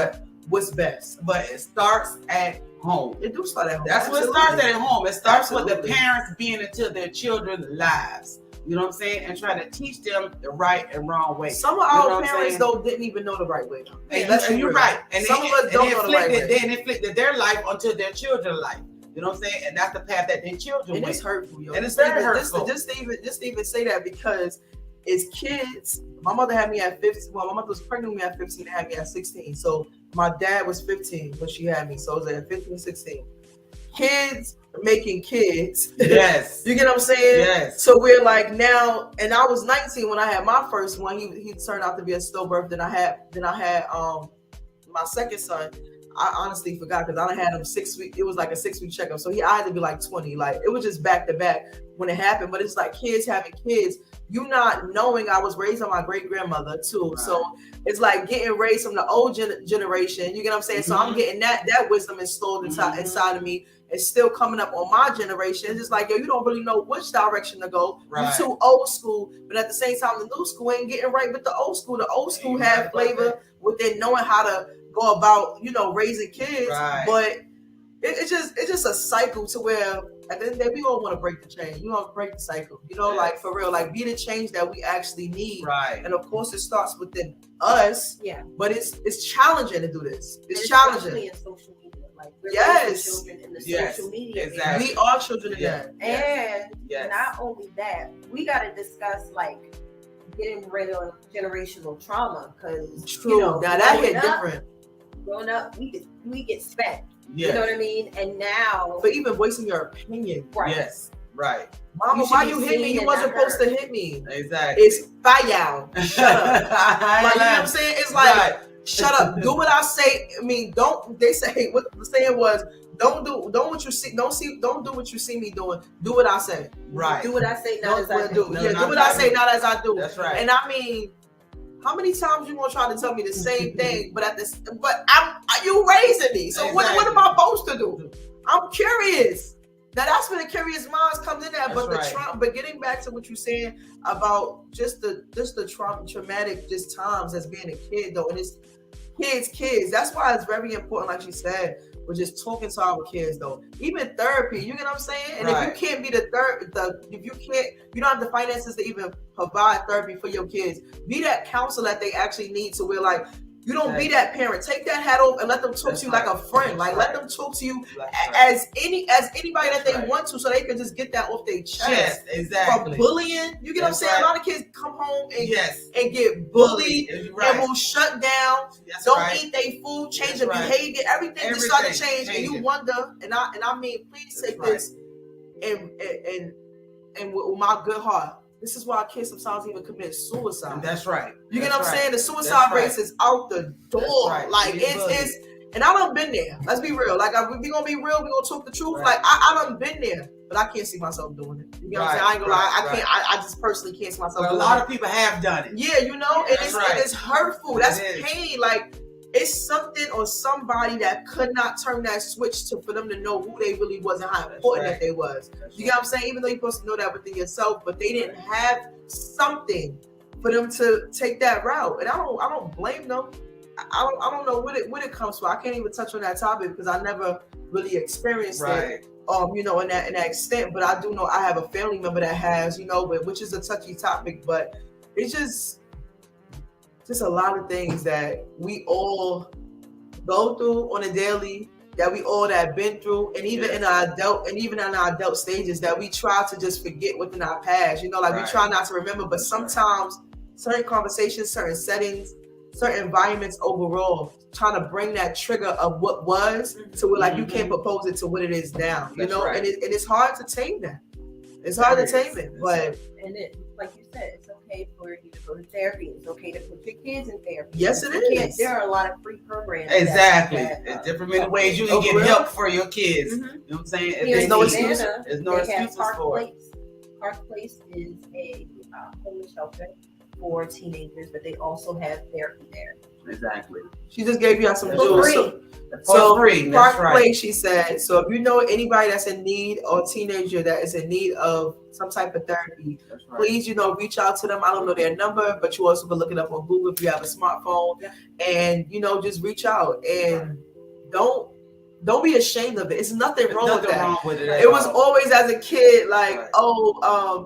A: what's best.
C: But it starts at home.
A: It do start at home.
C: That's what it
A: Absolutely.
C: starts at home. It starts with
A: Absolutely.
C: the parents being into their children's lives. You know what I'm saying? And trying to teach them the right and wrong way.
A: Some of
C: You know
A: our
C: what I'm
A: parents
C: saying?
A: though didn't even know the right way.
C: And you're right. And
A: some of us don't know the right way.
C: They inflicted their life onto their children's life. You know what I'm saying? And that's the path that their children
A: And
C: went.
A: it's hurtful, yo.
C: And it's very
A: Just
C: hurtful.
A: to even say that, because as kids, my mother had me at 15. Well, my mother was pregnant with me at 15 and had me at 16. So my dad was 15 when she had me. So it was at 15, 16. Kids making kids.
C: Yes.
A: You get what I'm saying?
C: Yes.
A: So we're like now, and I was 19 when I had my first one. He turned out to be a stillbirth. Then I had my second son. I honestly forgot because I done had him 6 weeks. It was like a 6-week checkup. So I had to be like 20. Like it was just back to back when it happened. But it's like kids having kids. You not knowing I was raised on my great grandmother too.
C: Right.
A: So it's like getting raised from the old generation. You get what I'm saying? So I'm getting that wisdom installed inside of me. It's still coming up on my generation. It's just like, yo, you don't really know which direction to go.
C: Right.
A: You're too old school, but at the same time, the new school ain't getting right with the old school. The old school
C: Ain't
A: have
C: right,
A: flavor within knowing how to go about, raising kids.
C: Right.
A: But it's just a cycle to where at the end of the day, we all want to break the chain. You want to break the cycle. Like for real, like be the change that we actually need.
C: Right.
A: And of course, it starts within us.
D: Yeah.
A: But it's challenging to do this. It's
D: Especially
A: challenging.
D: in social media. Like we're
A: Yes.
D: children in the
C: Yes.
D: social media.
C: Exactly.
A: We are children of
C: Yeah.
A: that.
D: And
C: Yes.
D: not only that, we got to discuss like getting rid of generational trauma, because
A: True. Now that hit different.
D: Growing up, we get spanked.
C: Yes.
D: You know what I mean? And now,
A: But even voicing your opinion.
D: right?
C: Yes. Right.
A: Mama,
D: You should
A: why
D: be
A: you hit me?
D: seen
A: You
D: and
A: wasn't
D: not
A: supposed to hit me.
C: Exactly.
A: It's fire. Shut up. Like, you know what I'm saying? It's like,
C: Right.
A: shut up. Do what I say. I mean, don't. They say what the saying was. Don't do what you see. Don't do what you see me doing. Do what I say.
C: Right.
D: Do what I say, not as I
A: do.
D: do.
C: No,
A: Yeah,
C: not
A: do what
C: as
A: I
C: I
A: say,
C: do.
A: not as I do.
C: That's right.
A: And I mean, how many times you gonna try to tell me the same thing? But you raising me. So what am I supposed to do? I'm curious. Now that's where the curious minds comes in at. But
C: That's
A: the
C: right.
A: trauma, but getting back to what you're saying about just the traumatic just times as being a kid though, and it's kids. That's why it's very important, like you said, we're just talking to our kids though. Even therapy, you get what I'm saying? And
C: Right.
A: if you can't be if you don't have the finances to even provide therapy for your kids, be that counselor that they actually need to where like you don't be that parent. Take that hat off and let them talk
C: That's
A: to you
C: right.
A: like a friend.
C: That's
A: Like
C: right.
A: let them talk to you
C: That's
A: as anybody that they
C: right.
A: want to, so they can just get that off their chest.
C: Yes, exactly.
A: From bullying, you get
C: That's
A: what I'm saying?
C: right.
A: A lot of kids come home and
C: Yes.
A: and get bullied
C: You're
A: and
C: right.
A: will shut down.
C: That's
A: Don't
C: right.
A: eat their food, change
C: That's
A: their
C: right.
A: behavior, everything just started
C: Everything
A: change, and you
C: changing.
A: wonder. And I mean, please
C: That's
A: take
C: right.
A: this and with my good heart. This is why kids sometimes even commit suicide.
C: That's right.
A: You get
C: That's
A: what I'm
C: right.
A: saying? The suicide
C: That's
A: rate
C: right.
A: is out the door.
C: right.
A: Like
C: Get bullied.
A: it's and I done been there. Let's be real. Like if we gonna be real, we gonna talk the truth.
C: Right.
A: Like I done been there, but I can't see myself doing it. You know what I'm saying? I ain't gonna lie. I can't. I just personally can't see myself
C: But a
A: doing
C: lot
A: it.
C: of people have done it.
A: Yeah, you know, and
C: That's right.
A: it's hurtful. That's
C: It is.
A: pain. Like it's something or somebody that could not turn that switch for them to know who they really was and how important
C: right.
A: that they was.
C: That's
A: You get what I'm saying? Even though you're supposed to know that within yourself, but they didn't have something for them to take that route. And I don't blame them. I don't know what it comes from. I can't even touch on that topic because I never really experienced it.
C: Right.
A: You know, in that extent. But I do know I have a family member that has, you know, which is a touchy topic, but it's just a lot of things that we all go through on a daily, that we all that been through, and even in our adult stages that we try to just forget within our past. You know, like we
C: Right.
A: try not to remember, but sometimes certain conversations, certain settings, certain environments overall, trying to bring that trigger of what was to where like you can't propose it to what it is now. You
C: That's
A: know,
C: right.
A: and it's hard to tame that. It's hard to tame it, but
D: And it, like you said, it's okay for you to go to therapy. It's okay to put your kids in therapy.
A: yes, it
D: You can't-
A: is.
D: There are a lot of free programs.
C: Exactly.
D: that,
C: There's different many ways you
A: Oh,
C: can get
A: really?
C: help for your kids.
D: Mhm.
C: You know what I'm saying?
D: Here
C: There's
D: in
C: no
D: Savannah,
C: excuses. There's no
D: they have
C: excuses
D: Park
C: for it.
D: Place. Park Place is a homeless shelter for teenagers, but they also have therapy there.
C: Exactly.
A: She just gave you some
C: For
A: jewels.
D: free.
A: So,
C: For free. That's
A: Park
C: right.
A: Place, she said. So if you know anybody that's in need or teenager that is in need of some type of therapy,
C: That's right.
A: please, you know, reach out to them. I don't know their number, but you also can look it up on Google if you have a smartphone.
D: Yeah.
A: And you know, just reach out and don't be ashamed of it. It's nothing
C: There's
A: wrong
C: nothing
A: with that.
C: wrong with it. at
A: It was
C: all.
A: always as a kid, like,
C: Right.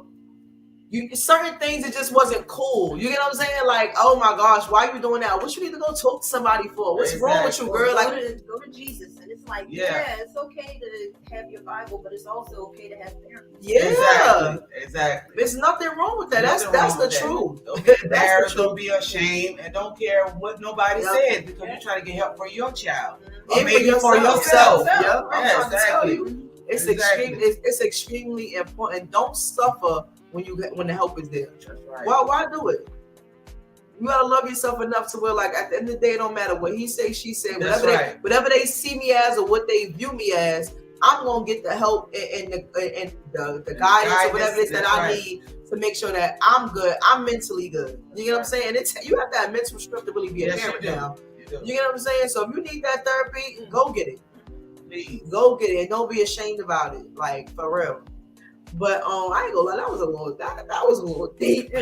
A: you certain things it just wasn't cool. You get what I'm saying? Like, oh my gosh, why are you doing that? What you need to go talk to somebody for? What's wrong with you,
C: Exactly.
A: girl?
D: Go
A: Like,
D: go to Jesus, and it's like,
C: Yeah.
D: yeah, it's okay to have your Bible, but it's also okay to have therapy.
A: yeah.
C: Exactly.
A: There's nothing wrong with that.
C: Nothing
A: That's
C: wrong
A: the
C: with that.
A: truth.
C: Don't be
A: That's the
C: embarrassed.
A: truth.
C: Don't be ashamed, and don't care what nobody
A: Yep.
C: said because you're trying to get help for your child. Or
A: And
C: maybe for yourself.
A: Yeah,
C: Yeah,
A: I'm trying to tell
C: exactly.
A: you. It's
C: Exactly.
A: it's extremely important. Don't suffer when the help is there.
C: That's right.
A: Why do it? You gotta love yourself enough to where, like, at the end of the day, it don't matter what he say, she said,
C: That's
A: whatever
C: right.
A: whatever they see me as or what they view me as, I'm gonna get the help and the guidance or whatever it is that
C: That's
A: I
C: right.
A: need to make sure that I'm good. I'm mentally good. You get what I'm saying? You have to have mental strength to really be a
C: Yes, you
A: parent
C: do.
A: now.
C: You do.
A: You get what I'm saying? So if you need that therapy, go get it.
C: Please.
A: Go get it. And don't be ashamed about it. Like, for real. But I ain't gonna lie, that was a little deep.
C: Yeah.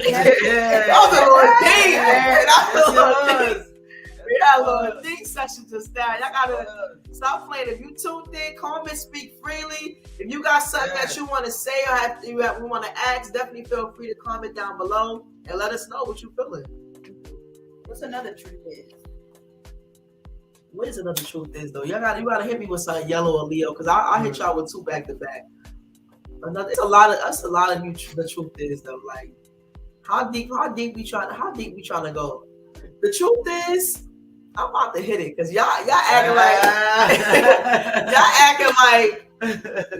A: That was a little deep, man. That was a little
C: Yes,
A: deep. We had a little deep session just now. Y'all gotta stop playing. If you tuned in, comment, speak freely. If you got something that you want to say or we want to ask, definitely feel free to comment down below and let us know what you're feeling.
D: What's another truth is?
A: What is another truth is though? You gotta hit me with something yellow or Leo because I hit y'all with two back to back. It's a lot of you. The truth is though, like how deep we trying to go. The truth is, I'm about to hit it because y'all acting like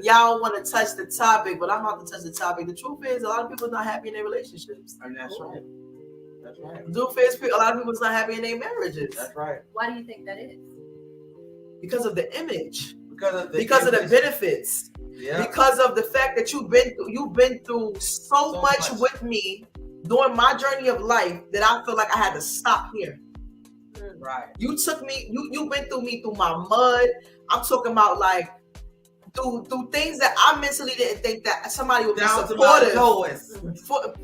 A: y'all want to touch the topic, but I'm about to touch the topic. The truth is, a lot of people are not happy in their relationships.
C: And that's right. That's right.
A: The truth is, a lot of people are not happy in their marriages
C: That's right.
D: Why do you think that is?
A: because of the image,
C: Because of
A: the benefits.
C: Yeah.
A: Because of the fact that you've been through so much with me during my journey of life that I feel like I had to stop here.
C: Right.
A: You took me, you've been through me through my mud. I'm talking about like through things that I mentally didn't think that somebody would be
C: Down to my
A: supportive,
C: lowest.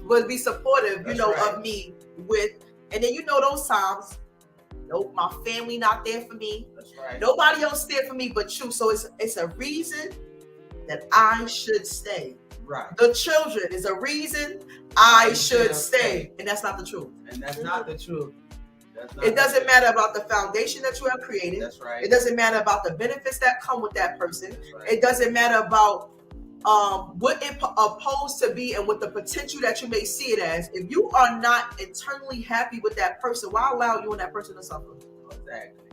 A: would be supportive,
C: That's
A: you know,
C: right.
A: of me with. And then you know those times, nope, my family not there for me.
C: That's right.
A: Nobody else there for me but you. So it's a reason that I should stay.
C: Right.
A: The children is a reason I should
C: Yeah.
A: stay, and that's not the truth.
C: And that's not the truth. That's not
A: It
C: the
A: doesn't
C: truth.
A: matter about the foundation that you have created.
C: That's right.
A: It doesn't matter about the benefits that come with that person.
C: That's right.
A: It doesn't matter about what it opposed to be and what the potential that you may see it as. If you are not internally happy with that person, why allow you and that person to suffer?
C: Exactly.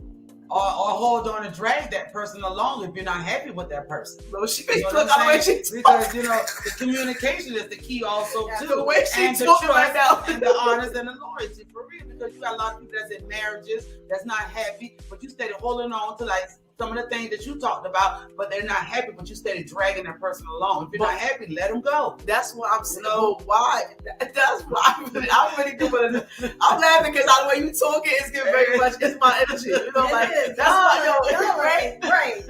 C: Or hold on and drag that person along if you're not happy with that person.
A: No, she
C: You know
A: look
C: what
A: at the way
C: I'm
A: she
C: saying?
A: talk.
C: Because the communication is the key also
A: Yeah,
C: too.
A: the way she
C: and the
A: talking
C: trust
A: right now.
C: and the honest and the loyalty for real. Because you got a lot of people that's in marriages that's not happy, but you steady holding on to like some of the things that you talked about, but they're not happy, but you steady dragging that person along. If you're not happy, let them go.
A: That's what I'm saying.
C: No.
A: But why? That's why I really do. I'm laughing because the way you talking is giving very much. It's my energy. You know, like that's why
D: right.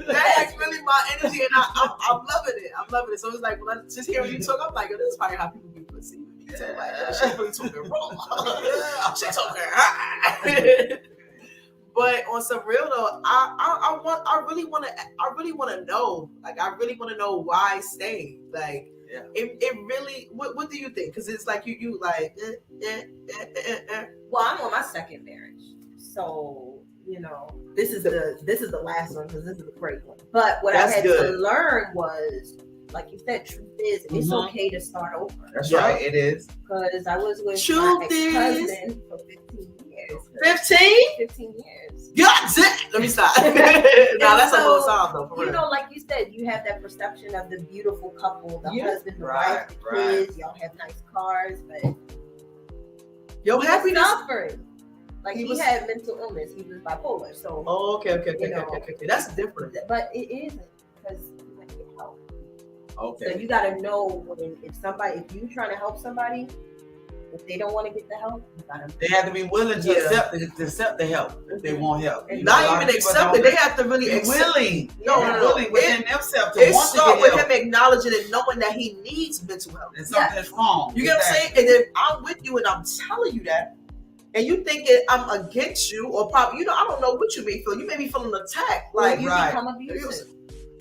A: That's really my energy, and I'm loving it. I'm loving it. So it's like, when I just hearing you talk, I'm like, this is probably how people be perceiving me. So like, she's really talking wrong. She's talking. But on some real though, I really want to know. Like, I really want to know why I stay. Like,
C: Yeah.
A: it really. What do you think? Because it's like you like.
D: Well, I'm on my second marriage, so you know this is the last one because this is the great one. But what
A: That's
D: I had
A: good.
D: to learn was, like you said, truth is it's
C: Mhm.
D: okay to start over.
C: That's
A: Yeah.
C: right. It is.
D: Because I was with
A: Truth
D: my
A: is-
D: ex-husband for 15 years.
A: 15?
D: 15 years.
A: God damn! Let me stop. Now that's a
D: so,
A: little time though. For
D: You
A: real.
D: know, like you said, you have that perception of the beautiful couple, the
A: Yeah.
D: husband, the
C: Right,
D: wife, the
C: right.
D: kids. Y'all have nice cars, but
A: Your
D: he was
A: happiness.
D: suffering. Like
A: He
D: he
A: was-
D: had mental illness. He was bipolar. So,
A: Oh, okay.
D: You know.
A: Okay. That's different.
D: but it isn't because you have to get help. So
C: Okay.
D: you got to know when if you're trying to help somebody, if they don't want to get the help, you got to.
C: They have to be willing to
A: Yeah.
C: accept the help if they want help.
D: And
C: You know, a lot
A: Not
C: of
A: even
C: people
A: accept
C: don't
A: it. They have to really
C: be
A: accept.
C: willing.
A: No,
C: Be
A: no, no.
C: willing within themselves to
A: It
C: want to
A: starts
C: get
A: with
C: help.
A: him acknowledging and knowing that he needs mental health.
C: And something's wrong.
A: You get what I'm saying? And then I'm with you and I'm telling you that, and you thinking I'm against you, or probably, you know, I don't know what you may feel. You may be feeling attacked. Like,
D: you
C: Right.
D: become abusive.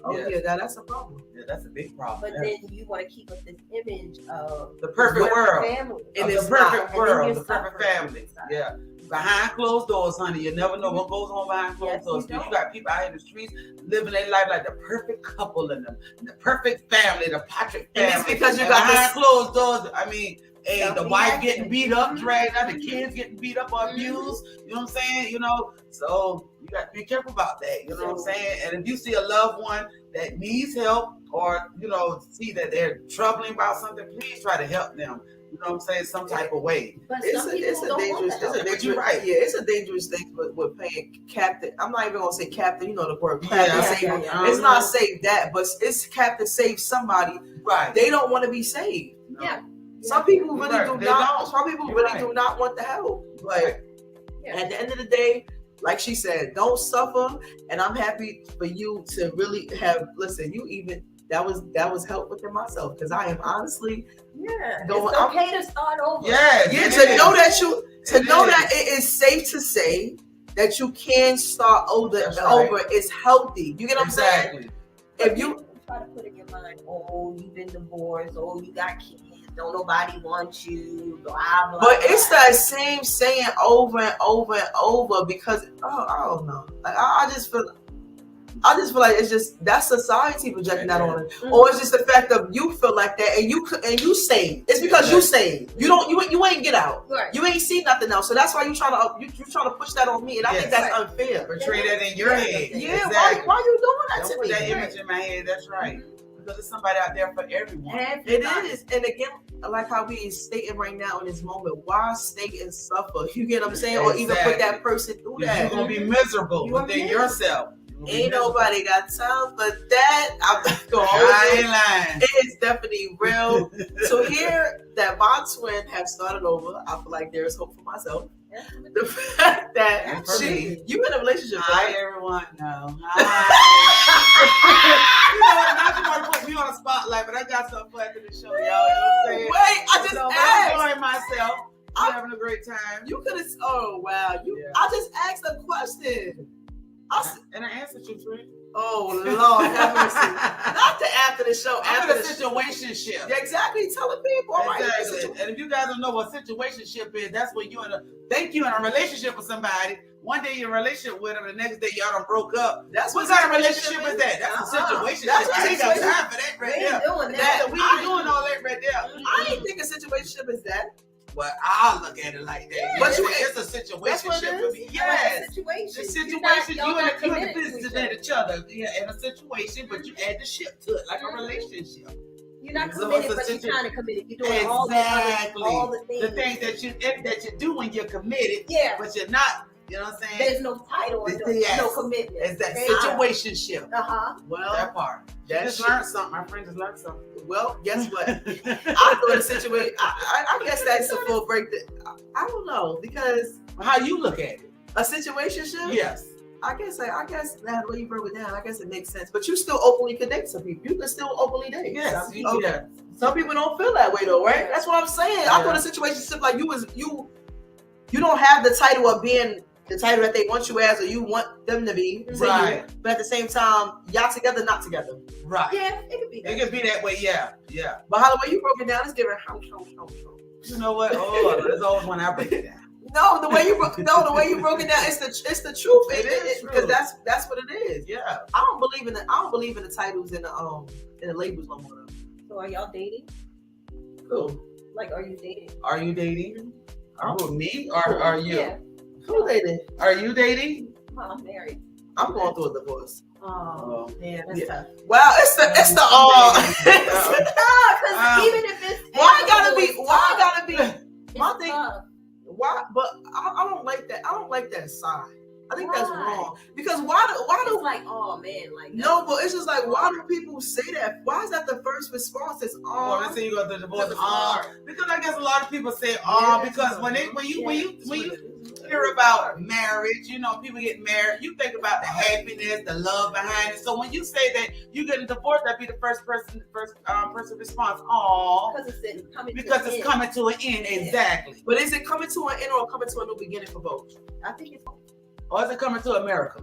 A: oh
C: Yeah.
A: yeah, that's a problem.
C: Yeah, that's a big problem.
D: But
C: Yeah.
D: then you want to keep up this image of
C: The perfect world.
D: family.
A: And
C: Of
A: it's
C: the perfect
D: not. And then
C: world,
D: you're
C: the perfect
D: suffering
C: family.
D: inside.
C: Yeah. Behind closed doors, honey. You never know what goes on behind closed
D: Yes,
C: doors.
D: you
C: You
D: don't.
C: got people out in the streets living their life like the perfect couple in them, the perfect family, the Patrick
A: And
C: family.
A: it's because you
C: And
A: got
C: behind
A: this-
C: closed doors. I mean, hey,
D: Don't
C: the
D: be
C: wife
D: happy.
C: getting beat up, dragged out, the
D: Mhm.
C: kids getting beat up or
D: Mhm.
C: abused. You know what I'm saying? You know, so you got to be careful about that. You know what I'm saying? And if you see a loved one that needs help, or you know, see that they're troubling about something, please try to help them. You know what I'm saying? Some type of way.
D: But
A: It's
D: some
A: a
D: people don't want
A: dangerous.
D: the
A: It's a
D: help.
A: dangerous.
C: You're right.
A: Yeah, it's a dangerous thing with paying captain. I'm not even gonna say captain. You know the word
C: Yeah,
A: captain.
D: yeah,
A: save.
D: yeah, yeah.
A: It's not save that, but it's captain save somebody.
C: Right.
A: They don't want to be saved.
C: No.
D: Yeah.
A: Some people
C: You're
A: really
C: right.
A: do
C: They
A: not.
C: don't.
A: Some people
C: You're
A: really
C: right.
A: do not want the help.
C: Right.
A: Like,
D: Yeah.
A: at the end of the day, like she said, don't suffer. And I'm happy for you to really have. Listen, you even that was help within myself, because I am honestly
D: Yeah.
A: Going-
D: It's okay to start over.
C: Yeah.
A: yeah
C: it
A: to
C: is.
A: know that you to
C: It
A: know
C: is.
A: that it is safe to say that you can start
C: That's right.
A: over is healthy. You get what I'm saying?
C: Exactly.
A: If you
D: People try to put in your mind, oh, you've been divorced, oh, you got kids, don't nobody want you, blah blah.
A: but
D: blah.
A: it's that same saying over and over and over, because I don't know. Like I just feel like it's just that society projecting that on it, or it's just the fact of you feel like that and you stayed. It's because you stayed. You ain't get out.
D: Right.
A: You ain't see nothing else, so that's why you trying to push that on me, and I think
C: Yes.
A: that's unfair.
C: Portray that in your
D: Yeah.
C: head.
A: Yeah,
C: Exactly.
A: why you doing that
C: Don't
A: to
C: put
A: me?
C: that image in my head. That's right. Because there's somebody out there for everyone.
A: It is, and again, like how we is stating right now in this moment, why stay and suffer? You get what I'm saying, or even put that person through
C: You're
A: that.
C: gonna be miserable
A: You are
C: within
A: miserable.
C: yourself. You're gonna be
A: Ain't
C: miserable.
A: nobody got time for that. I'm not going
C: I ain't lying.
A: definitely real. To hear that my twin have started over, I feel like there's hope for myself. The fact that
C: And for me.
A: you in a relationship,
C: Hi,
A: right?
C: everyone. No. Hi. You know what? Not you want to put me on a spotlight, but I got something for after the show, y'all. You know what I'm saying?
A: Wait, I just
C: So, I'm
A: asked.
C: enjoying myself. I'm having a great time.
A: You could have. Oh wow!
C: Yeah.
A: I just asked a question.
C: And I answered you, friend.
A: Oh Lord, have mercy. Not the after the show.
C: I'm
A: After
C: in a
A: the
C: situationship.
A: Yeah, exactly. Tell the people. All right.
C: Exactly. And if you guys don't know what situationship is, that's when you're in a relationship with somebody. One day you're in a relationship with them, the next day y'all done broke up.
A: That's
C: What kind of relationship is that? That's a situation.
A: That's a
C: I ain't got
A: situation.
C: time for that right
D: We
C: there.
D: ain't doing
A: That-
D: that.
C: We ain't doing all that right there.
A: I ain't think a situationship is that.
C: Well, I'll look at it like that.
A: Yeah.
C: But
A: But
C: it's a
A: that's what it
C: situation for
A: is?
C: me.
D: Like
C: Yes.
D: a situation.
C: The
D: You're
C: situation,
D: not-
C: you
D: y'all
C: and
D: not
C: the
D: committed to
C: business
D: each
C: at each other. Yeah, in a situation, but you add the shit to it like a relationship.
D: You're not
C: So
D: committed,
C: it's a
D: but you're
C: situ-
D: kind of committed. You're doing all the things.
C: The things that you do when you're committed,
D: Yeah.
C: but you're not. You know what I'm saying?
D: There's no title or
C: Yes.
D: no commitment.
C: It's that
D: Okay?
C: situationship.
D: Uh-huh.
A: Well,
C: That part.
A: that's
C: Just learned something. My friend just learned something.
A: well. Guess what? I thought the situation. I guess that's a full breakdown. I don't know because
C: How you look at it?
A: a situationship.
C: Yes.
A: I guess now the way you broke it down, I guess it makes sense. But you still openly could date some people. You can still openly date.
C: Yes.
A: Okay.
C: Yeah.
A: Some people don't feel that way though, right? That's what I'm saying. I thought a situationship like you don't have the title of being the title that they want you as, or you want them to be. to
C: Right.
A: you, but at the same time, y'all together, not together.
C: Right.
D: Yeah, it could be that.
C: It could be that way. Yeah. Yeah.
A: But how the way you broke it down is different.
C: You know what? Oh, there's always when I break it down.
A: No, the way you broke it down, it's the truth.
C: It is
A: because
C: true.
A: that's what it is.
C: Yeah.
A: I don't believe in the titles and the labels no more.
D: So are y'all dating?
A: Cool.
D: Like, are you dating?
C: Are you dating? Who, me or are you?
D: Yeah.
A: Who dating?
C: Are you dating?
D: Well, I'm married.
A: I'm going through a divorce.
D: Oh, man, that's
A: Yeah.
D: tough.
A: Well, it's the
D: Because even if it's
A: why gotta be
D: it's
A: my thing?
D: tough.
A: Why? But I don't like that. I don't like that side. I think that's
D: Why?
A: wrong. Because why
D: It's
A: do
D: like, oh man, like
A: no? But it's just like, why do people say that? Why is that the first response? Is
C: Oh, they say you got the divorce.
A: Because it's hard.
C: Because I guess a lot of people say,
A: Yeah,
C: because when you hear about marriage, you know, people get married, you think about the happiness, the love behind it. So when you say that you getting divorced, that'd be the first person response. Oh,
D: because it's coming
C: because
D: to
C: it's
D: an end.
C: coming to an end. Exactly.
A: But is it coming to an end or coming to a new beginning for both?
D: I think it's
C: Or is it coming to America?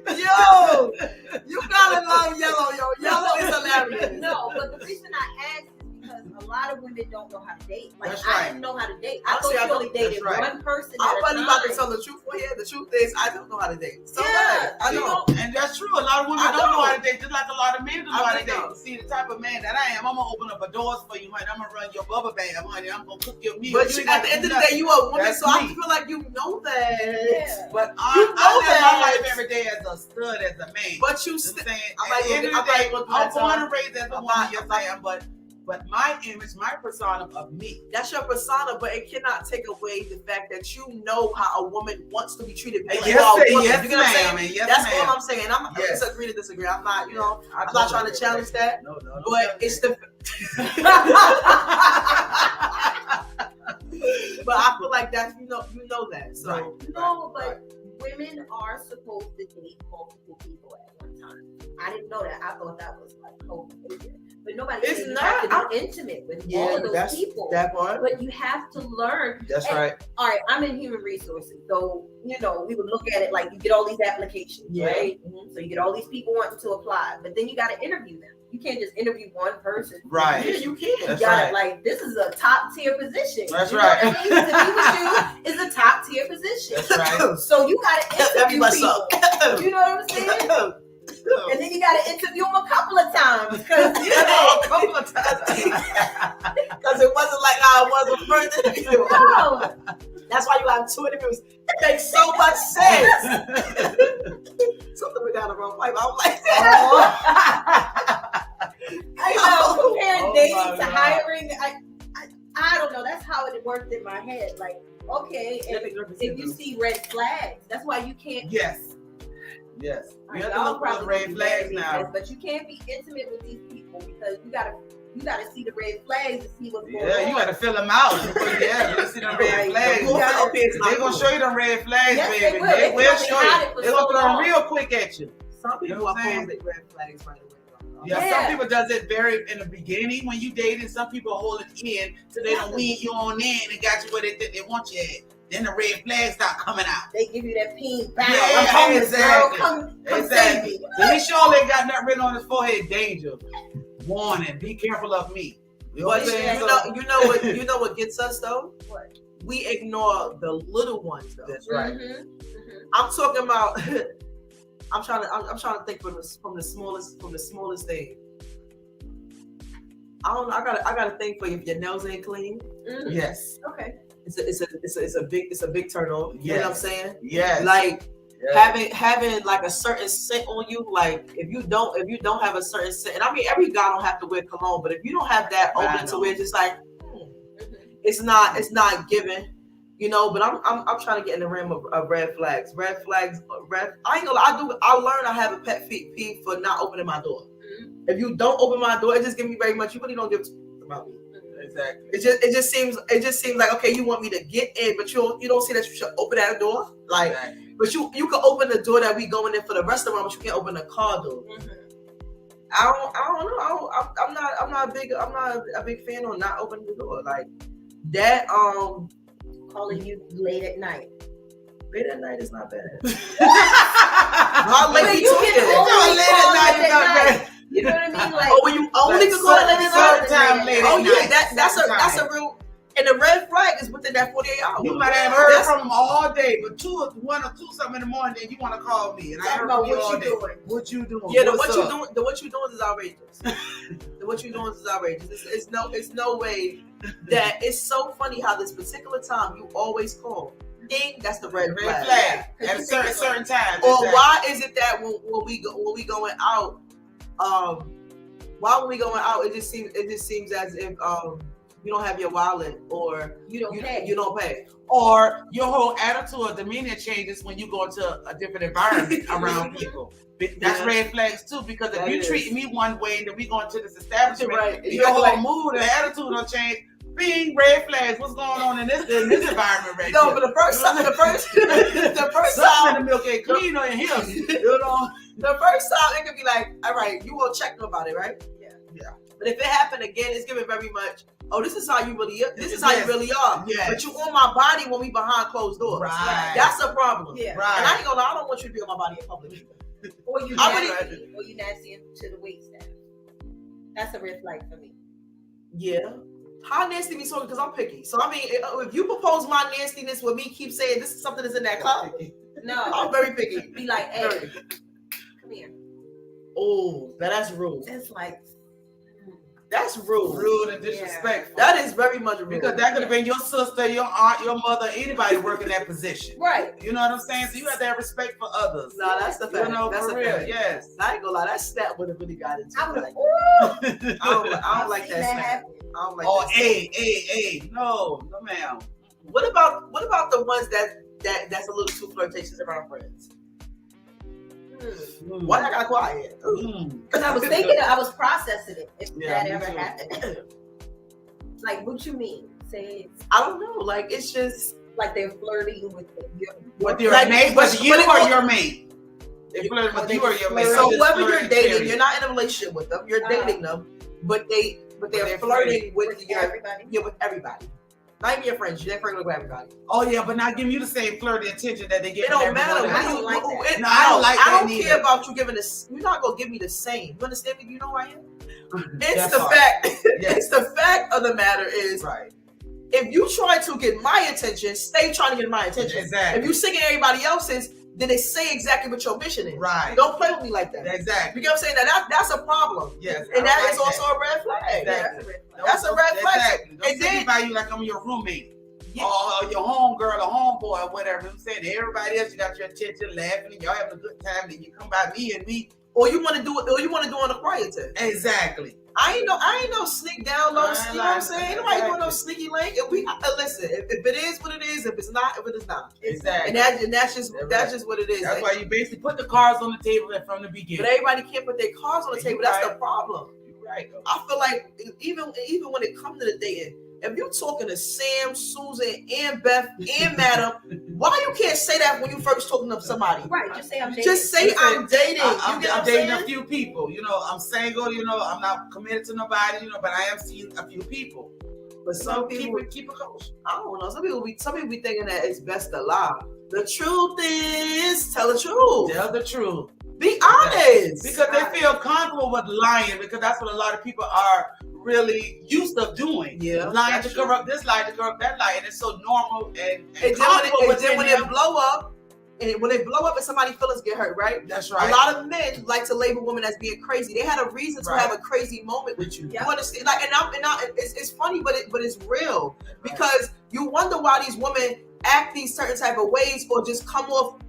A: Yo, you gotta love Yellow. Yo, Yellow is hilarious.
D: no, but the reason I asked is because a lot of women don't know how to date. Like
C: That's
D: I
C: right.
D: didn't know how to date. I
A: Honestly,
D: thought
A: I
D: you only
A: don't-
D: dated
C: that's right.
D: one person
A: I'm
D: at a
A: funny about to
D: time.
A: tell the truth for you. The truth is, I don't know how to date. So
D: Yeah,
A: bad. I know.
C: And that's true. A lot of women
A: I
C: don't know
A: know.
C: how to date, just like a lot of men don't know
A: I
C: how to
A: really
C: date.
A: don't.
C: See, the type of man that I am, I'm gonna open up a doors for you, honey. I'm gonna run your bubble bath, honey. I'm gonna cook your meal.
A: But
C: You ain't
A: at
C: gotta
A: the end
C: do
A: of the day, you a woman,
C: That's
A: so I
C: me.
A: feel like you know that.
D: Yeah.
C: But
A: You know
C: I live my
A: that.
C: life every day as a stud, as a man.
A: But you
C: I'm
A: still.
C: saying,
A: I
C: at
A: might
C: the
A: go
C: end of
A: get-
C: the
A: I
C: day,
A: might go through
C: I'm
A: that
C: born
A: time.
C: and raised as a
A: I'm
C: woman,
A: not-
C: yes
A: I'm
C: I
A: not-
C: am, but my image, my persona of me.
A: That's your persona, but it cannot take away the fact that you know how a woman wants to be treated.
C: Yes,
A: You know what I'm
C: yes,
A: saying?
C: ma'am, and yes,
A: That's
C: ma'am.
A: all I'm saying. I'm
C: Yes.
A: disagree to disagree. I'm not, I'm not
C: I
A: trying to challenge that.
C: No,
A: But it's the. But I feel like that's you know that. So
C: Right.
D: No, but women are supposed to date multiple people at one time. I didn't know that. I thought that was like code behavior. But nobody
A: It's
D: said you
A: not.
D: have to be intimate with all of those people.
A: that part.
D: But you have to learn.
A: That's
D: And-
A: right.
D: All right, I'm in human resources, so we would look at it like you get all these applications,
A: Yeah.
D: right? So you get all these people wanting to apply, but then you got to interview them. You can't just interview one person.
C: Right.
A: Yeah, you can.
C: That's
D: You gotta
C: right.
D: like this is a top tier position.
C: That's
D: You know
C: right.
D: what I mean? To be with you is a top tier position.
C: That's right.
D: So you gotta interview
A: Everybody
D: people.
A: suck.
D: You know what I'm saying? And then you gotta interview them a couple of times because
A: a couple of times. Because it wasn't like how it was with first interview.
D: no.
A: That's why you have 2 interviews. It makes so much sense. Something we got a wrong pipe. I'm like,
D: I know comparing
C: Oh
D: dating
C: my
D: to
C: God.
D: hiring. I don't know. That's how it worked in my head. Like, okay, and if you see red flags, that's why you can't.
C: Yes. Yes. We
D: Like,
C: have to
D: y'all
C: look for the
D: probably
C: red
D: be
C: flags
D: mad at
C: now.
D: this, but you can't be intimate with these people because you gotta see the red flags to see what's going on.
C: Yeah, you gotta fill them out. Yeah, you see them red flags.
A: Proof of OP is
C: They
A: not
C: gonna
A: cool.
C: show you them red flags,
D: Yes,
C: baby.
D: they will. They
C: will
D: probably
C: show
D: hide
C: you.
D: it for
C: They're
D: so
C: gonna throw them
D: long.
C: real quick at you.
A: Some people
C: You know what
A: are
C: I'm
A: posing red flags right away.
C: Yeah,
D: Yeah.
C: some people does it very in the beginning when you dating. Some people hold it in so they don't wean you on in and got you where they want you at. Then the red flags start coming out.
D: They give you that pink bow.
C: Yeah,
D: I'm homeless,
C: exactly.
D: girl. Come
C: Exactly.
D: save me.
C: He surely ain't got nothing written on his forehead. Danger, warning, be careful of me. You know what I'm
A: But
C: saying?
A: you know what gets us though?
D: What?
A: We ignore the little ones though.
C: That's right.
A: I'm talking about. I'm trying to think from the smallest thing. I don't know. I gotta think for you if your nails ain't clean.
D: Mhm.
C: Yes.
D: Okay.
A: It's a big turn off. You know what I'm saying?
C: Yes.
A: Like
C: Yes.
A: having like a certain scent on you. Like if you don't have a certain scent, and I mean every guy don't have to wear cologne, but if you don't have that
C: I
A: open to
C: know.
A: where it's just like it's not given. You know, but I'm trying to get in the realm of red flags. I ain't gonna lie, I learned I have a pet peeve for not opening my door. If you don't open my door, it just gives me very much. You really don't give a about me.
C: Exactly.
A: It just seems like okay, you want me to get in, but you don't see that you should open that door. Like,
C: Exactly.
A: but you can open the door that we going in for the restaurant, but you can't open the car door. I don't know. I'm not a big fan on not opening the door like that.
D: Calling you late at night.
A: Late at night is not bad.
C: How
A: late
D: But
A: you
D: you can
A: talking?
D: only
C: Late at
D: call
C: night
D: it
C: is not
D: at night.
C: bad.
D: You know what I mean? Like,
A: Oh, when you only can call it late at night.
C: Sometime late
A: Oh
C: at
A: yeah,
C: night.
A: that's a real. And the red flag is within that 48 hours.
C: You might have heard
A: That's-
C: from them all day, but 1 or 2 something in the morning, then you want to call me, and I
D: talk
C: heard
D: about
C: from you all
D: what
C: day.
D: you doing.
C: What you doing?
A: Yeah, the
C: What's up?
A: what you doing is outrageous. What you doing is outrageous. It's no way that it's so funny how this particular time you always call. Ding, that's the red
C: Red
A: flag.
C: flag
D: Yeah,
C: at a certain time.
A: Or
C: Exactly.
A: why is it that when we going out, why when we going out it just seems as if you don't have your wallet or
D: You don't pay.
A: you don't pay.
C: Or your whole attitude or demeanor changes when you go into a different environment around people. That's
A: Yeah.
C: red flags too, because if
A: That
C: you
A: is.
C: treat me one way and then we go into this establishment,
A: Right.
C: your whole
A: Like-
C: mood and attitude will change. Bing, red flags. What's going on in this environment right
A: No,
C: here?
A: but the first time
C: Something in the milk ain't clean or in here. You know?
A: the first time it could be like, all right, you won't check about it, right?
C: Yeah.
A: But if it happened again, it's giving very much. Oh, this is how you really are. This is how you
C: Yes.
A: really are.
C: Yes.
A: But you on my body when we behind closed doors.
C: Right.
A: That's a problem.
D: Yeah.
A: And I
C: Right.
A: ain't gonna lie, I don't want you to be on my body in public either.
D: Or you
A: I
D: nasty. Or you nasty to the wait staff. That's a red flag for me.
A: Yeah. How nasty be talking? Because I'm picky. So I mean, if you propose my nastiness with me, keep saying this is something that's in that cup.
D: No.
A: I'm very picky.
D: Be like, hey,
A: Very.
D: come here.
A: Oh, that's rude.
D: It's like,
A: That's rude.
C: Rude and disrespectful.
A: That is very much rude.
C: Because that could have been your sister, your aunt, your mother, anybody working that position.
D: right.
C: You know what I'm saying? So you have to have respect for others.
A: Nah, that's the fact.
C: You know,
A: that's
C: for
A: the
C: real,
A: fact.
C: yes.
A: I ain't gonna lie, that snap would have really got into
D: I was
A: it.
D: like, ooh.
A: I don't like
D: I've
A: that
D: seen
A: snap.
D: happen.
A: I don't like
C: Oh,
A: that snap.
C: hey. No, ma'am.
A: What about the ones that's a little too flirtatious around friends?
C: Mm.
A: Why I got quiet?
D: Because I was thinking, I was processing it. If
C: Yeah,
D: that
C: me
D: ever
C: too.
D: happened. Like, what you mean? Say it's
A: I don't know. Like it's just
D: like they're flirting with you.
C: With your
A: Like,
C: mate,
A: but-
C: with you
A: but it
C: or
A: won't-
C: your mate? They flirt with you or your mate.
A: so
C: Just
A: whoever you're
C: flirting,
A: dating,
C: period.
A: you're not in a relationship with them. You're dating them, but they're
C: they're
A: flirting with your
D: everybody.
A: with everybody. Not even your friends. They're flirting with everybody.
C: Oh yeah, but not giving you the same flirty attention that they give.
A: It don't matter.
C: everyone
D: I
C: else.
D: don't like that.
C: No, I don't like
A: I
C: that
A: don't
C: neither.
A: care about you giving this. You're not gonna give me the same. You understand me? You know who I am. It's
C: That
A: the
C: part.
A: fact.
C: Yes.
A: It's the fact of the matter is,
C: Right.
A: if you try to get my attention, stay trying to get my attention.
C: Exactly.
A: If you singing everybody else's, then they say exactly what your mission is.
C: Right.
A: Don't play with me like that.
C: Exactly.
A: You get what I'm saying? That's a problem.
C: Yes.
A: And
C: I
A: that
C: like
A: is also a red flag.
C: Exactly.
A: That's a red flag.
C: Exactly. Don't
A: And then-
C: signify you like I'm your roommate.
A: Yeah.
C: Or your homegirl or homeboy or whatever. I'm saying everybody else, you got your attention, laughing, and y'all having a good time. Then you come by me and we
A: or you want to do it, or you want to do it on a quiet tip.
C: Exactly.
A: I ain't no sneak down low.
C: I ain't
A: You know what I'm
C: lying.
A: saying? Ain't nobody doing no
C: Exactly.
A: sneaky link. If we listen, if it is what it is, if it's not, if it is not.
C: Exactly.
A: And that's just what it is.
C: That's why you basically put the cards on the table from the beginning.
A: But everybody can't put their cards on the table.
C: You're
A: That's
C: right.
A: the problem.
C: You're right, though.
A: I feel like even when it comes to the dating, if you're talking to Sam, Susan, and Beth, and Madam, why you can't say that when you first talking to somebody?
D: Right. Just say I'm dating.
A: Just say I'm dating.
C: I'm
A: You get what I'm
C: dating
A: saying?
C: a few people. You know, I'm single. You know, I'm not committed to nobody. You know, but I am seeing a few people.
A: But some people,
C: keep it close.
A: I don't know. Some people be thinking that it's best to lie. The truth is, tell the truth.
C: Tell the truth.
A: Be honest.
C: Because they feel comfortable with lying, because that's what a lot of people are really used to doing.
A: Yeah,
C: Lying
A: that's
C: to
A: true.
C: corrupt this lie, to corrupt that lie, and it's so normal and
A: And
C: comfortable
A: then
C: within
A: when
C: them.
A: it blow up, and somebody's feelings get hurt, right?
C: That's
A: A
C: right.
A: lot of men like to label women as being crazy. They had a reason to
C: Right.
A: have a crazy moment with you.
D: Yeah.
A: You understand? Like, it's funny, but it's real, because you wonder why these women act these certain type of ways, or just come off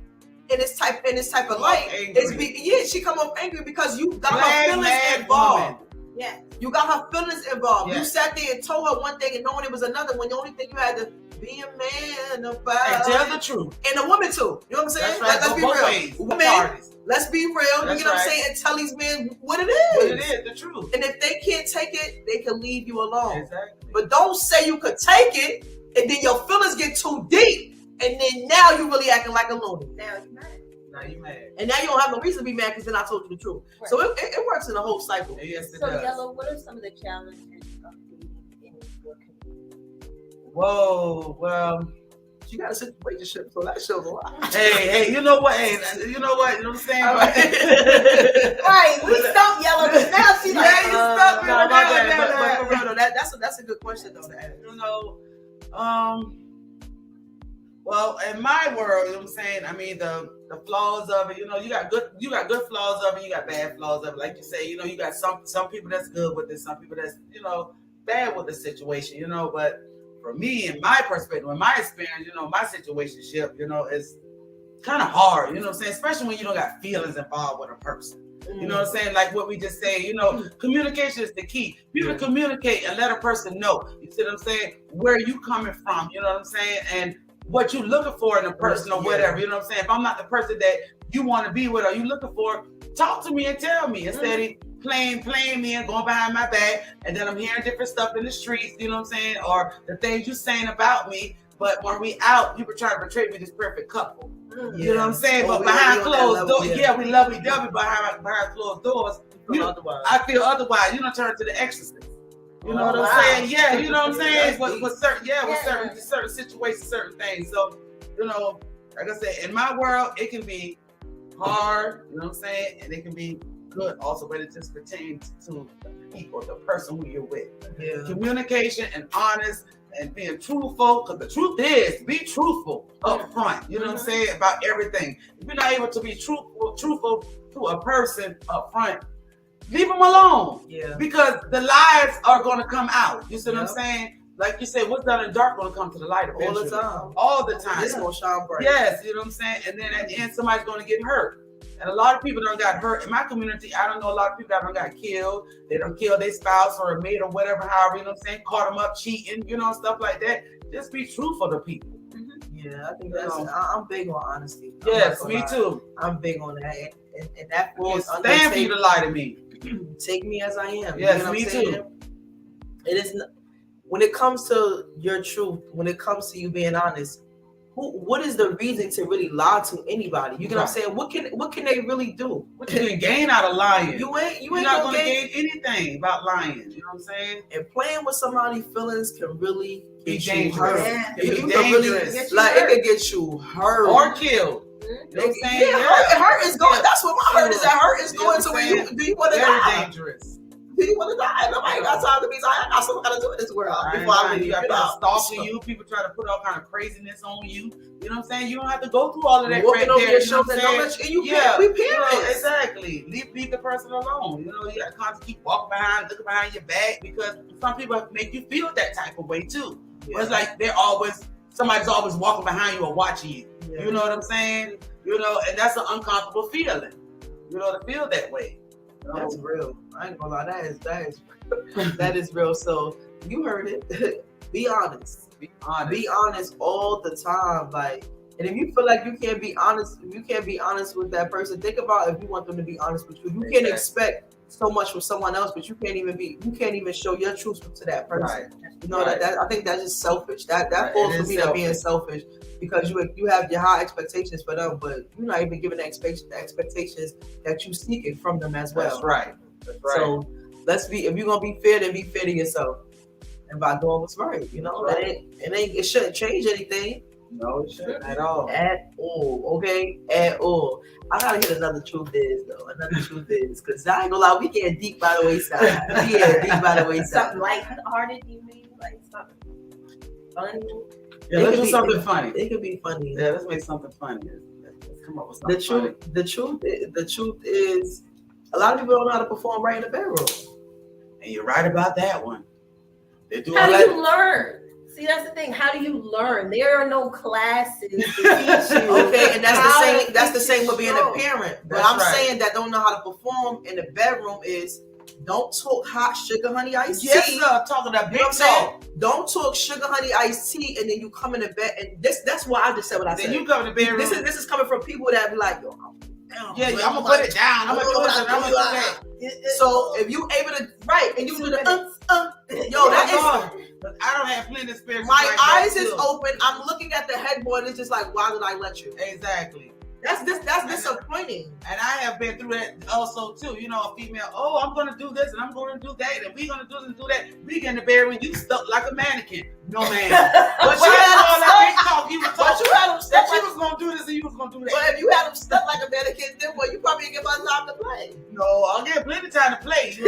A: in this type of light.
C: Angry.
A: She come off angry because you got her
C: Flag
A: feelings
C: mad
A: involved.
C: woman.
D: Yeah.
A: You got her feelings involved. You
C: Yes.
A: sat there and told her one thing and knowing it was another, when the only thing you had to be a man about.
C: And tell the truth.
A: And a woman too. You know what I'm saying?
C: That's right.
A: Let's
C: Go
A: be
C: both
A: real.
C: ways. Both
A: Women,
C: parties.
A: let's be real.
C: That's
A: You know what I'm
C: right.
A: saying? And tell these men what it is.
C: But it is the truth.
A: And if they can't take it, they can leave you alone.
C: Exactly.
A: But don't say you could take it and then your feelings get too deep, and then now you really acting like a loony.
D: Now you're mad.
C: Now you mad.
A: And now you don't have no reason to be mad because then I told you the truth.
D: Right.
A: So it works in the whole cycle.
C: Yes, it
D: So
C: does.
D: Yellow, what are some of the challenges of dating in your community?
C: Whoa. Well.
A: She got a situationship, so that shows a lot.
C: Hey, you know what? Hey, you know what? You know what I'm saying?
D: Right, we stumped Yellow because now she's
A: Yeah,
D: like,
A: you stuck me
C: no,
A: with
C: my
A: that.
C: bad,
A: But for real though, that's a good question though to ask.
C: You know, well, in my world, you know what I'm saying? I mean, the flaws of it, you know, you got good flaws of it, you got bad flaws of it. Like you say, you know, you got some people that's good with it, some people that's, you know, bad with the situation, you know, but for me, in my perspective, in my experience, you know, my situationship, you know, is kind of hard, you know what I'm saying? Especially when you don't got feelings involved with a person. You know what I'm saying? Like what we just say, you know, communication is the key. You can communicate and let a person know, you see what I'm saying, where you coming from, you know what I'm saying? And what you looking for in a person or whatever, you know what I'm saying? If I'm not the person that you want to be with or you looking for, talk to me and tell me instead of playing me and going behind my back, and then I'm hearing different stuff in the streets, you know what I'm saying? Or the things you saying about me, but when we out, you were trying to portray me this perfect couple. You know what I'm saying?
A: Oh,
C: But
A: we
C: behind
A: on that
C: closed
A: level,
C: doors,
A: yeah.
C: we lovey-dovey behind closed doors.
A: Otherwise.
C: I feel otherwise. You don't turn to the exorcist. You know
A: Oh,
C: what I'm
A: wow.
C: saying? Yeah, you know what I'm saying?
A: That's
C: With certain situations, certain things. So, you know, like I said, in my world, it can be hard, you know what I'm saying? And it can be good also, but it just pertains to the people, the person who you're with.
A: Yeah.
C: Communication and honest and being truthful, because the truth is, be truthful up front, you know what I'm saying, about everything. If you're not able to be truthful to a person up front, leave them alone.
A: Yeah.
C: Because the lies are going to come out. You see what I'm
A: Yep.
C: saying? Like you said, what's done in dark going to come to the light
A: All the
C: eventually.
A: time.
C: All the time.
A: It's gonna shine bright.
C: Yes, you know what I'm saying? And then at the end, somebody's going to get hurt. And a lot of people don't got hurt. In my community, I don't know a lot of people that don't got killed. They don't kill their spouse or a mate or whatever, however, you know what I'm saying? Caught them up cheating, you know, stuff like that. Just be truthful to people.
A: Yeah, I think I'm big on honesty. I'm
C: Yes,
A: not
C: me
A: gonna lie.
C: too.
A: I'm big on that. And that
C: Well,
A: falls under
C: stand for you to lie to me.
A: take me as I am.
C: Yes,
A: what
C: me
A: I'm saying?
C: too.
A: It is when it comes to your truth, when it comes to you being honest, what is the reason to really lie to anybody? You know what I'm saying? What can they really do?
C: What you can gain out of lying?
A: You ain't
C: You're not going to gain anything about lying. You know what I'm saying?
A: And playing with somebody's feelings can really
C: Be
A: get you
C: dangerous.
A: hurt.
D: Yeah.
C: It
A: You
C: can be
A: can really,
C: dangerous.
A: like it could get you hurt
C: Or killed. You know what I'm saying?
A: Yeah, hurt is going. That's what my hurt is. That hurt is
C: You know
A: going
C: what
A: to
C: I'm
A: where you
C: saying?
A: do you want to
C: Very
A: die?
C: dangerous.
A: Do you want to die? Nobody got time to be like, I got something to do in this world before I really
C: You got
A: get
C: people
A: out.
C: stalking you. People try to put all kind of craziness on you. You know what I'm saying? You don't have to go through all of that.
A: Walking
C: right
A: over
C: there,
A: your
C: you know what
A: shoulder,
C: I'm
A: don't
C: saying?
A: let you.
C: Yeah,
A: We
C: you know,
A: parents.
C: exactly. Leave the person alone. You know, you got to constantly keep walking behind, looking behind your back, because some people make you feel that type of way too.
A: Yeah.
C: It's like somebody's always walking behind you or watching you.
A: Yeah.
C: You know what I'm saying? You know, and that's an uncomfortable feeling. to feel that way.
A: That's real. I ain't gonna lie. That is real. So you heard it. Be honest.
C: Be honest.
A: Be honest all the time. Like, and if you feel like you can't be honest, if you can't be honest with that person, think about if you want them to be honest with you. You can't expect so much from someone else, but you can't even show your truth to that person.
C: Right.
A: You know that I think that's just selfish. That falls
C: It
A: for
C: is
A: me to being selfish because you have your high expectations for them, but you're not even giving the expectations that you seeking from them as well.
C: That's right.
A: So if you're gonna be fair, then be fair to yourself. And by doing what's right, it shouldn't change anything.
C: No, it shouldn't at all.
A: At all, okay? At all. I gotta hit another truth is, because I ain't gonna lie, we getting deep by the wayside.
D: Something lighthearted, you mean? Like something funny?
C: Yeah, let's do something funny.
A: It could be funny.
C: Yeah, let's make something funny. Let's come up with something funny.
A: The truth is, a lot of people don't know how to perform right in the bedroom.
C: And you're right about that one. They do
D: How
C: all
D: do
C: that.
D: you learn? See, that's the thing. How do you learn? There are no classes to teach you.
A: Okay, and that's the same with being a parent. But
C: That's
A: I'm
C: right.
A: saying that don't know how to perform in the bedroom is don't talk hot sugar honey iced tea.
C: Yes, sir. Talking that
A: You
C: big
A: know what I'm saying?
C: talk.
A: Don't talk sugar honey iced tea and then you come in the bed and that's why I just said what I said.
C: Then you come to the bedroom.
A: This is coming from people that be like, yo, I'm
C: I'm gonna put it down. I'm gonna do this. I'm gonna do that.
A: So if you able to and you do the
C: Yo, that is. But I don't have plenty of experience.
A: my
C: like that
A: eyes is
C: too.
A: open. I'm looking at the headboard and it's just like, why did I let you?
C: Exactly.
A: That's disappointing.
C: And I have been through that also too. You know, a female, oh, I'm gonna do this and I'm gonna do that and we're gonna do this and do that. We get in the bedroom, you stuck like a mannequin. No man. But you had all that big talk. You were
A: But
C: talking.
A: you had them stuck
C: That
A: like
C: you was gonna do this and you was gonna do that.
A: But if you had them stuck like a mannequin, then what? You probably didn't get much time to play.
C: No, I'll get plenty of time to play. You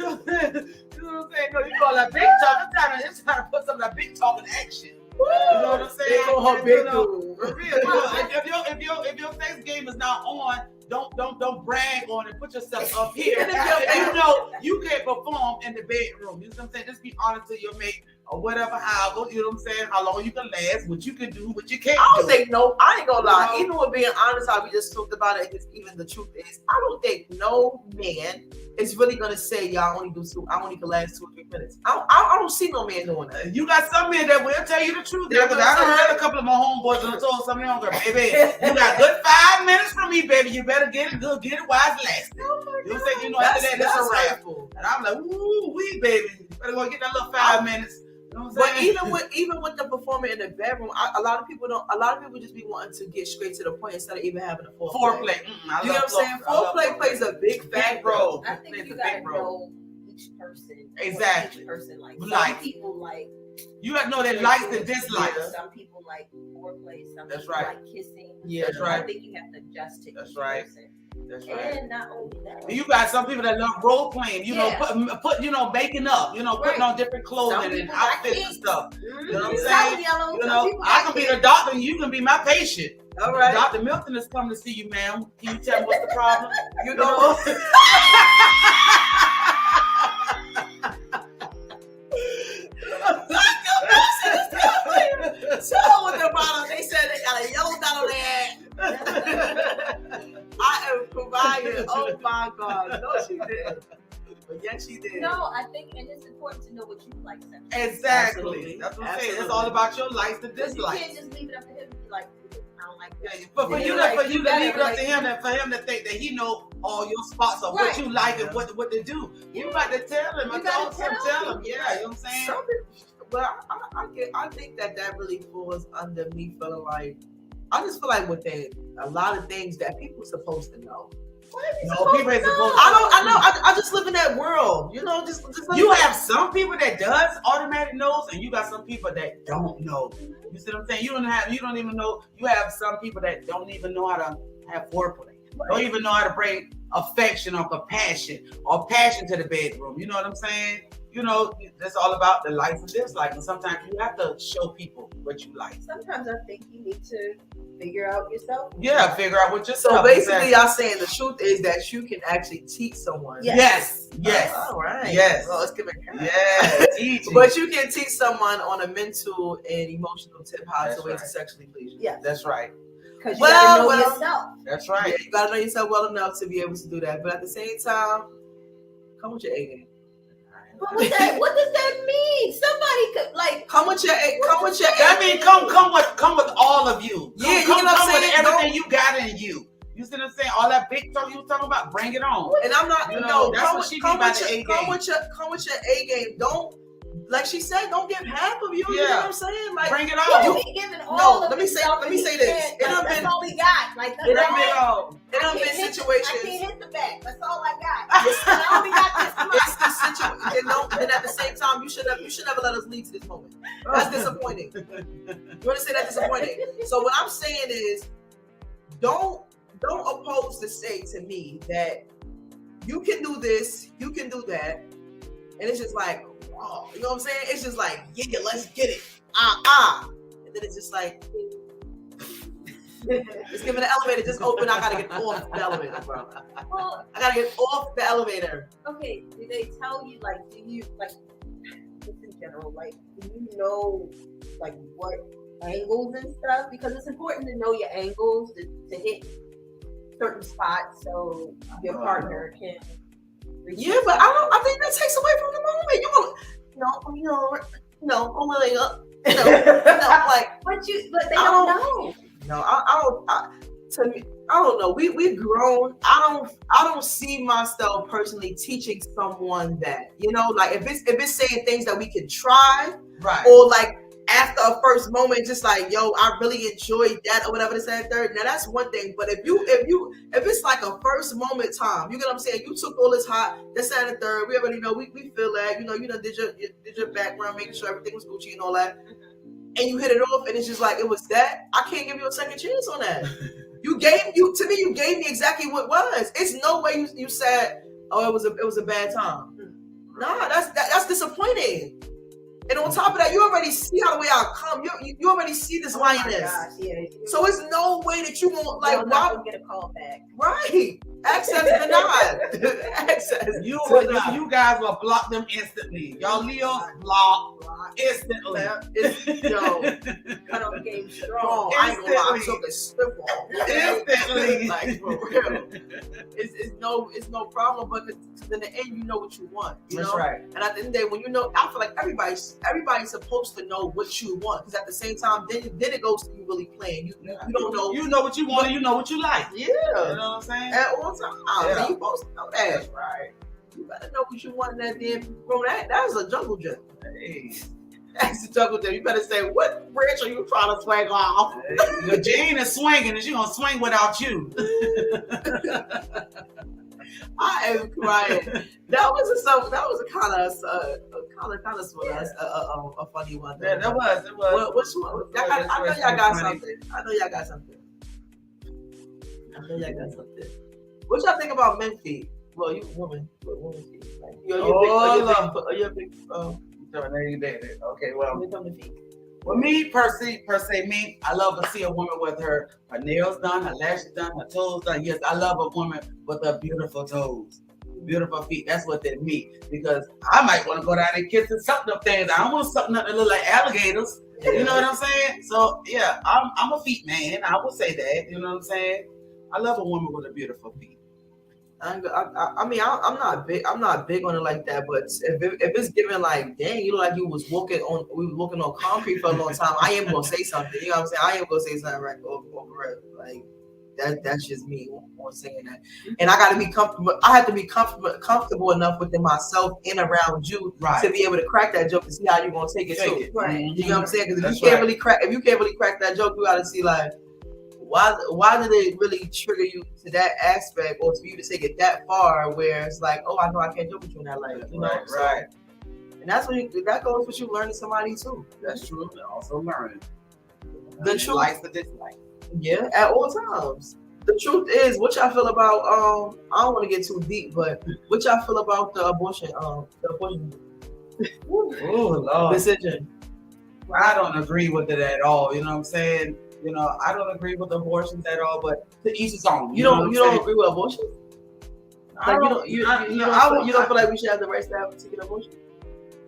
C: know what I'm saying? You know what I'm saying? No, you call that big talk. It's time to put some of that big talk in action. You know what I'm saying?
A: They call her big
C: For
A: dude.
C: real. If your sex game is not on, don't brag on it. Put yourself up here. If you know you can't perform in the bedroom. You know what I'm saying? Just be honest to your mate or whatever. How you know what I'm saying? How long you can last? What you can do? What you can't
A: I
C: do?
A: don't think I ain't gonna lie.
C: No.
A: Even with being honest, how we just talked about it, even the truth is, I don't think no man is really gonna say, I only can last 2 or 3 minutes. I don't see no man doing that.
C: You got some men that will tell you the truth.
A: Yeah,
C: Because I done heard a couple of my homeboys and I told some young girl, baby, you got good 5 minutes from me, baby. You better get it good, get it while it's lasting. You know what I'm saying? You know, after that, that's a wrap.
A: hurtful.
C: And I'm like, ooh, wee, baby. You better go get that little 5 minutes. You know what I'm
A: But
C: saying?
A: even with the performing in the bedroom, a lot of people just be wanting to get straight to the point instead of even having a foreplay.
C: Foreplay.
A: You know what I'm saying? Foreplay plays a big factor.
C: role.
D: I think
C: It's
D: you
C: a
D: gotta
C: big role.
D: know each person.
C: Exactly.
D: Each person like
C: Like.
D: some people like.
C: You got to know their likes and dislikes.
D: Some people like foreplay. Some
C: That's
D: people
C: right.
D: like kissing.
A: Yeah,
C: that's
D: So
C: right.
D: I think you have to adjust to
C: That's
D: each
C: right.
D: person.
C: That's right.
D: And not only that.
C: And you got some people that love role playing, you
D: Yeah.
C: know, put making up, you know, putting
D: Right.
C: on different clothing
D: Some
C: and
D: people like
C: outfits and
D: kinks.
C: stuff.
D: You
C: know what I'm saying? You know, I can be the doctor and you can be my patient.
A: All right.
C: Dr. Milton is coming to see you, ma'am. Can you tell me what's the problem?
A: You know. So with the bottom, they said they got a yellow dot on their head. I am providing. Oh my God. No, she didn't. But yes, she did.
D: No, I think, and it's important to know what you like.
C: Exactly.
A: Absolutely.
C: That's what I'm saying. It's
A: Absolutely.
C: all about your likes and
D: You
C: dislikes.
D: can't just leave it up to him and be like, I don't like that.
C: Yeah, but for
A: Yeah,
C: you to
D: like,
C: leave
D: gotta,
C: it up to
D: like-
C: him and for him to think that he know all your spots of what
D: Right.
C: you like and what to do. You got to tell him.
D: You
C: I
D: gotta
C: told him,
D: tell
C: tell him.
D: him.
C: Yeah, you know what I'm saying?
A: Some people, but I think that really falls under me feeling like, I just feel like within a lot of things that people are supposed to know.
C: No, people ain't supposed to.
A: I just live in that world, you know. Just
C: You have some people that does automatic knows, and you got some people that don't know. You see what I'm saying? You don't even know. You have some people that don't even know how to have foreplay. Don't even know how to bring affection or compassion or passion to the bedroom. You know what I'm saying? You know, that's all about the likes and dislikes. And sometimes you have to show people what you like.
D: Sometimes I think you need to figure out yourself.
C: Yeah, figure out what yourself.
A: So basically,
C: exactly.
A: y'all saying the truth is that you can actually teach someone.
C: Yes.
A: All right.
C: Yes.
A: Well, let's give it a crack.
C: Yeah, teaching.
A: But you can teach someone on a mental and emotional tip how
C: That's
A: to ways
C: right.
A: to sexually please you.
D: Yes.
C: That's right.
D: Because you
A: Well,
D: gotta know
A: well.
D: yourself.
C: That's
A: Yeah,
C: right.
A: you gotta know yourself well enough to be able to do that. But at the same time, come with your A game.
D: But what does that mean? Somebody could like
A: Come with your A. Come with your A.
C: That means come with all of you.
A: Yeah, you
C: come
A: know what I'm
C: with
A: saying?
C: everything you got in you. You see what I'm saying? All that big talk you was talking about, bring it on.
A: And I'm not,
C: You know,
A: no,
C: that's
A: come
C: what
A: with,
C: she
A: come
C: mean by
A: with
C: the
A: your,
C: A
A: come
C: game.
A: with your A game. Don't, like she said, don't give half of you. You know
C: Yeah.
A: what I'm saying? Like,
C: Bring it
D: you
C: on.
D: be giving all of
A: let me say-
D: yourself
A: let me
D: and
A: say
D: he
A: this.
D: can't,
A: It
D: like,
A: done
D: that's
A: been-
D: all we got. Like
A: it
D: that's
A: done
D: all
A: been-
D: I got.
A: it done
D: I
A: been
D: can't hit
A: situations.
D: the back. That's all I got. I only got this much.
A: It's the situation, and at the same time, you should never let us lead to this moment. That's disappointing. You understand? That's disappointing. So what I'm saying is, don't oppose to say to me that you can do this, you can do that, and it's just like, oh, you know what I'm saying? It's just like, yeah, let's get it, and then it's just like, it's giving the elevator just open. I gotta get off the elevator, bro.
D: Well,
A: I gotta get off the elevator.
D: okay, do they tell you, like, do you, like, just in general, like, do you know, like, what angles and stuff? Because it's important to know your angles to hit certain spots so your partner can.
A: Yeah, but I think that takes away from the moment. I'm willing up. Like,
D: But they
A: I
D: don't
A: don't-
D: know.
A: no, to me, I don't know. We've grown. I don't see myself personally teaching someone that, you know, like if it's saying things that we can try,
C: Right.
A: or like after a first moment, just like, yo, I really enjoyed that or whatever, this and third. Now that's one thing. But if it's like a first moment time, you get what I'm saying? You took all this hot, this and the third. We already know, we feel that, you done did your background, making sure everything was Gucci and all that. And you hit it off, and it's just like, it was that. I can't give you a second chance on that. You gave me exactly what it was. It's no way you said, oh, it was a bad time. Nah, that's disappointing. And on top of that, you already see how the way I come. You already see this
D: Oh my
A: lioness.
D: gosh, yeah.
A: So it's no way that you won't, like,
D: You'll
A: why?
D: never get a call back.
A: Right. Access denied. Access.
C: You
A: denied.
C: you guys will block them instantly. Y'all Leos block instantly.
A: Yo,
D: Cut off the game strong.
A: bro, I ain't gonna lie, I
C: Instantly.
A: took a slip off.
C: Instantly.
A: Like, for real. It's no problem, but in the end, you know what you want. You
C: That's
A: know?
C: right.
A: And at the end of the day, when you know, I feel like everybody's supposed to know what you want. Because at the same time, then it goes to you really playing. You don't know.
C: You know what you want and you know what you like.
A: Yeah.
C: You know what I'm saying?
A: At all times.
C: Yeah.
A: And you supposed to know that.
C: That's right.
A: You better know what you want in that damn, bro. That's a jungle gym.
C: Hey.
A: That's a jungle gym. You better say, what branch are you trying to swing off?
C: The Jane is swinging and she's gonna swing without you.
A: I am crying. That was a kind of a funny one.
C: Yeah, that was. It was.
A: Which one? I know y'all got something. I know y'all got something. What y'all think about men feet? Well, you woman feet. Like, are you a big
C: Okay, well,
A: when it comes to feet?
C: with me per se, me, I love to see a woman with her nails done, her lashes done, her toes done. Yes, I love a woman with her beautiful toes, beautiful feet. That's what they mean. Because I might want to go down and kiss and suck them things. I don't want something that look like alligators. You know what I'm saying? So yeah, I'm a feet man. I would say that. You know what I'm saying? I love a woman with a beautiful feet.
A: I mean, I'm not big on it like that. But if it's given like, dang, you look like we was walking on concrete for a long time, I am gonna say something. You know what I'm saying? I am gonna say something right over it. Like that's just me on saying that. And I gotta be comfortable. I have to be comfortable enough within myself and around you to be able to crack that joke and see how you're gonna take it too.
D: Right.
A: You know what I'm saying? Because if
C: That's
A: you can't
C: right.
A: really crack that joke, you gotta see like, why did it really trigger you to that aspect, or for you to take it that far where it's like, oh, I know I can't joke with you in that light. You know?
C: Right,
A: So,
C: right.
A: and that's when that goes with you learning somebody too.
C: That's true. And also learning.
A: The truth,
C: Likes to dislike.
A: yeah, at all times. The truth is, what y'all feel about I don't want to get too deep, but what y'all feel about the abortion
C: Oh Lord.
A: decision?
C: I don't agree with it at all. You know what I'm saying? You know, I don't agree with abortions at all. But to each his own.
A: You
C: know
A: don't
C: what I'm saying?
A: agree with abortion?
C: I
A: Like
C: don't-
A: you
C: I-
A: don't
C: I-
A: feel like we should have the right to have to get abortion?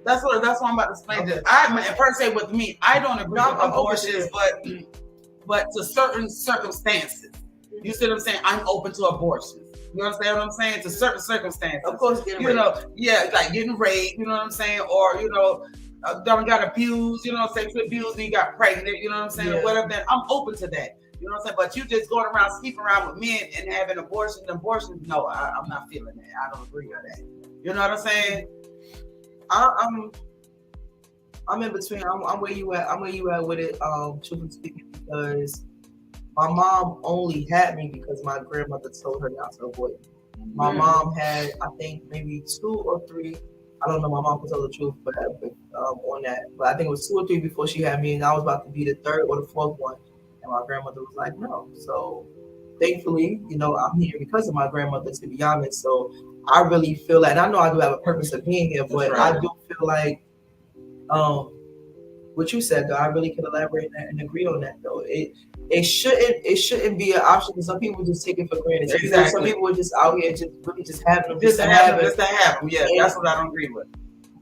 C: That's what I'm about to explain.
A: Okay.
C: I per se with me, I don't agree
A: No,
C: with
A: I'm
C: abortions, but to certain circumstances. You see what I'm saying? I'm open to abortions. You understand what I'm saying? To certain circumstances.
A: Of course, getting
C: you know, yeah, like getting raped, you know what I'm saying? Or, you know, done got abused, you know, sexually abused, and you got pregnant, you know what I'm saying?
A: Yeah.
C: Whatever, then I'm open to that. You know what I'm saying? But you just going around sleeping around with men and having abortions, no, I'm not feeling that. I don't agree with that. You know what I'm saying?
E: I'm in between. I'm where you at. I'm where you at with it. Truthfully speaking, because my mom only had me because my grandmother told her not to abort me. My mom had, I think, maybe 2 or 3. I don't know. My mom can tell the truth, but on that. But I think it was 2 or 3 before she had me, and I was about to be the 3rd or the 4th one. And my grandmother was like, "No." So thankfully, you know, I'm here because of my grandmother. To be honest, so I really feel that. And I know I do have a purpose of being here, but I do feel like. What you said though, I really can elaborate that and agree on that though. It shouldn't be an option because some people just take it for granted.
C: Exactly.
E: Some people are just out here just really just having them
C: Just to have them. Yeah, that's what I don't agree with.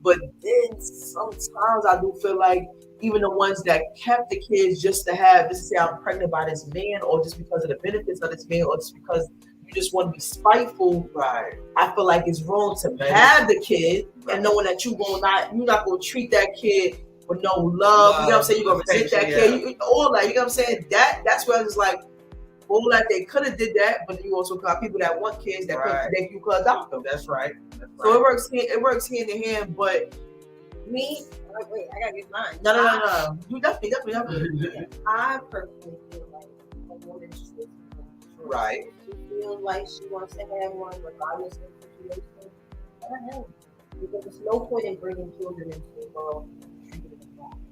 E: But then sometimes I do feel like even the ones that kept the kids just to say I'm pregnant by this man, or just because of the benefits of this man, or just because you just want to be spiteful,
C: right?
E: I feel like it's wrong to have the kid and knowing that you're not gonna treat that kid with no love. You know what I'm saying? You're gonna resent that kid. All that, you know what I'm saying? That's where I was like, all that they could have did that, but you also got people that want kids that you could adopt them.
C: That's right.
E: So it works hand in hand, but
D: me, wait, I gotta get mine.
E: No. You definitely.
D: I personally feel like a woman's choice.
C: Right.
D: She feels like she wants to have one, regardless of the situation. I don't know. Because there's no point in bringing children into the world.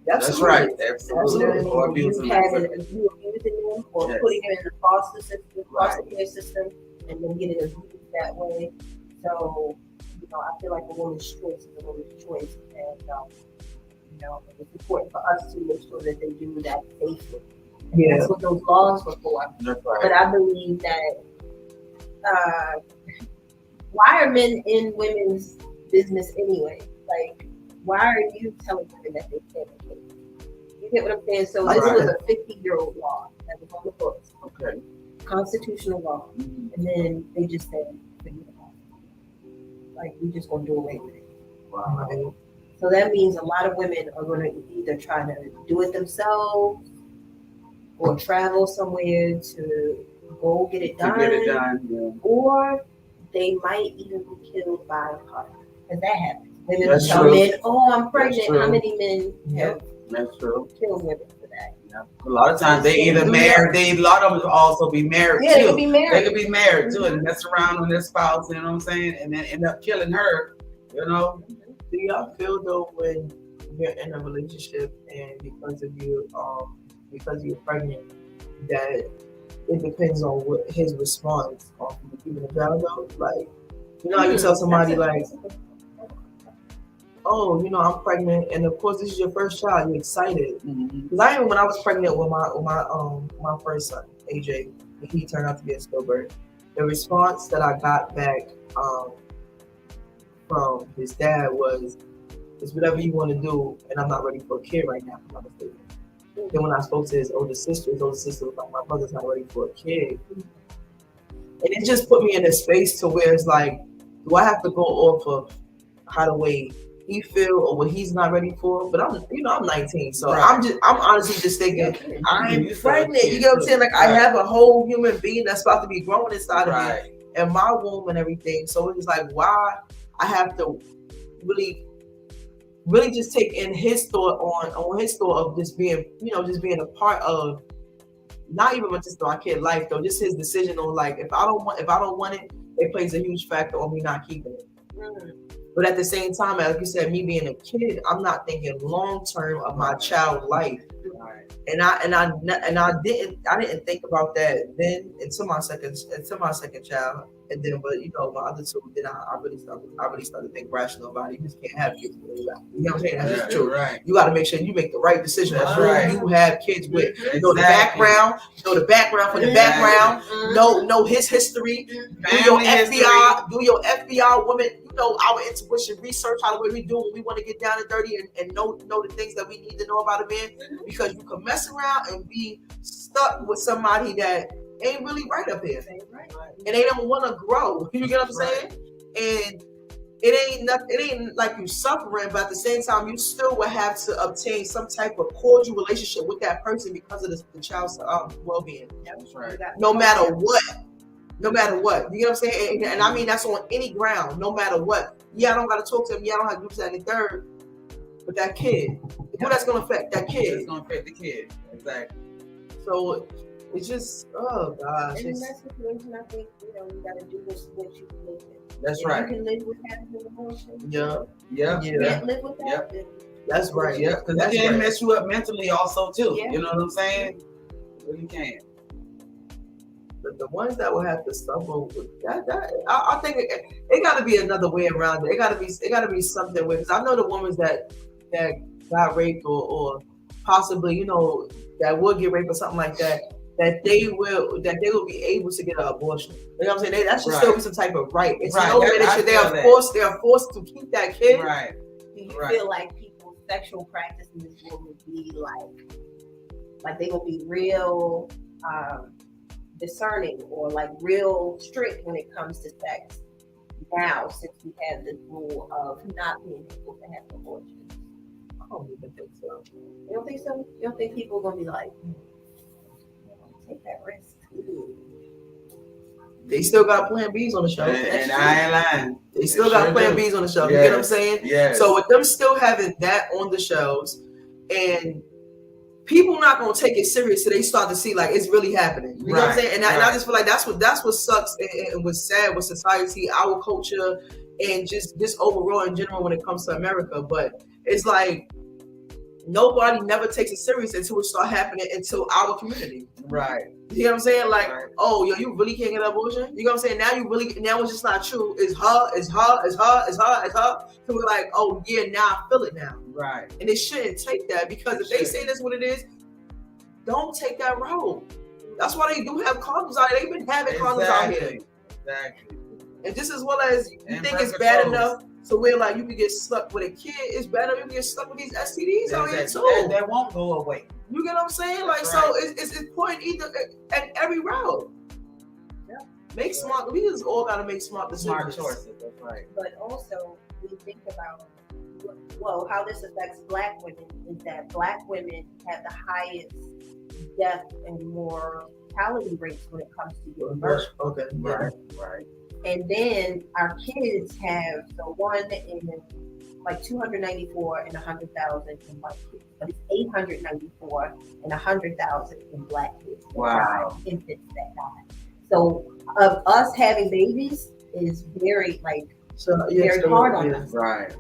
C: That's right. Absolutely. Or abusing them.
D: You abusing them or putting them in the foster care system, and then getting abused that way. So, you know, I feel like a woman's choice is a woman's choice, and you know, it's important for us to make sure that they do that safely.
E: Yeah.
D: That's what those laws were for.
C: That's right.
D: But I believe that why are men in women's business anyway? Like, why are you telling women that they can't have kids? You get what I'm saying? So this was a 50-year-old law that was on the books.
C: Okay.
D: Constitutional law. And then they just said, like, we're just going to do away with it.
C: Wow.
D: Right? So that means a lot of women are going to either try to do it themselves or travel somewhere to go get it done. Or they might even be killed by a partner. Because that happens. Women will tell men, "Oh, I'm pregnant." How many men have killed women for that?
C: Yeah. A lot of times they either married. A lot of them will also be married too.
D: They could be married.
C: They could be married too and mess around with their spouse. You know what I'm saying? And then end up killing her. You know.
E: Do y'all feel though when you're in a relationship and because you're pregnant that it depends on what his response on keeping the child though? Like, you know, how you tell somebody like, "Oh, you know, I'm pregnant," and of course this is your first child. You're excited because I remember when I was pregnant with my first son, AJ, and he turned out to be a stillbirth. The response that I got back from his dad was, "It's whatever you want to do, and I'm not ready for a kid right now." Then when I spoke to his older sister was like, "My brother's not ready for a kid," and it just put me in a space to where it's like, do I have to go off of how the way he feel or what he's not ready for? But I'm 19, so I'm honestly just thinking, I'm pregnant. You get what I'm saying? Like I have a whole human being that's about to be growing inside of me and my womb and everything. So it's like, why I have to really just take in his thought on his thought of just being, just being a part of, not even just our kid life though, just his decision on like, if I don't want it, it plays a huge factor on me not keeping it. But at the same time, like you said, me being a kid, I'm not thinking long term of my child life. And I didn't think about that then until my second child. And then, but my other two, then I really started to think rational about it. You just can't have kids. You know what I'm saying? That's just true. Right. You got to make sure you make the right decision. That's right. You have kids with know the background, from the background, know his history. Do your FBI woman. know our intuition, research how the way we do when we want to get down and dirty and know the things that we need to know about a man, because you can mess around and be stuck with somebody that ain't really right up here, and they don't want to grow. You get what I'm saying? And it ain't like you suffering, but at the same time, you still will have to obtain some type of cordial relationship with that person because of the child's well-being.
C: That's right.
E: No matter what. You get what I'm saying? And I mean, that's on any ground, no matter what. Yeah, I don't got to talk to him. Yeah, I don't have to do this, that, and the third. But that kid, who that's going to affect? That kid.
C: It's going to affect the kid. Exactly.
E: So it's just, oh gosh.
D: And in that situation, I think, you got to do what you can live with.
C: That's
D: if
C: right.
D: You can live with having an abortion.
C: Yeah.
D: You can't live with that. Then
E: That's right.
C: Yeah, because that can mess you up mentally also too.
D: Yeah.
C: You know what I'm saying? Well, you can.
E: The ones that will have to suffer with that, I think it got to be another way around it. It got to be something with. Because I know the women that got raped or possibly that will get raped or something like that. That they will be able to get an abortion. You know what I'm saying? That should still be some type of right. It's no way they are forced to keep that kid.
C: Right.
D: Do you feel like people's sexual practices will be like they will be real discerning or like real strict when it comes to sex now, since we have this rule of not being able to have abortions?
E: I don't even think so.
D: You don't think so? You don't think people are gonna be like, take that risk?
E: They still got Plan Bs on the show.
C: And I ain't lying.
E: They still got Plan Bs on the show. You get what I'm saying?
C: Yeah.
E: So with them still having that on the shows, and people not gonna take it serious till they start to see like it's really happening. You know what I'm saying? And I just feel like that's what sucks and what's sad with society, our culture, and just overall in general when it comes to America. But it's like nobody never takes it serious until it start happening into our community.
C: Right.
E: You know what I'm saying? Like, oh, yo, you really can't get an abortion? You know what I'm saying? Now it's just not true. It's her. So we're like, oh yeah, now I feel it now.
C: Right.
E: And it shouldn't take that, because if they say that's what it is, don't take that road. That's why they do have condoms out here. They've been having condoms out here.
C: Exactly.
E: And just as well as you
C: And
E: think it's
C: birth
E: bad
C: controls.
E: enough so where like you can get stuck with a kid, it's better you can get stuck with these STDs out here too.
C: That won't go away.
E: You get what I'm saying? Like,
C: That's
E: so
C: right.
E: it's important either at every route.
D: Yeah.
E: Make smart. We just all gotta make smart decisions.
C: Smart choices. That's right.
D: But also, we think about, well, how this affects Black women is that Black women have the highest death and mortality rates when it comes to giving birth.
E: Okay.
C: Right.
D: And then our kids have the one in like 294 and 100,000 in white kids, but it's 894 and 100,000 in Black kids.
C: Wow.
D: Infants that die. So of us having babies is very very hard on us.
C: Right.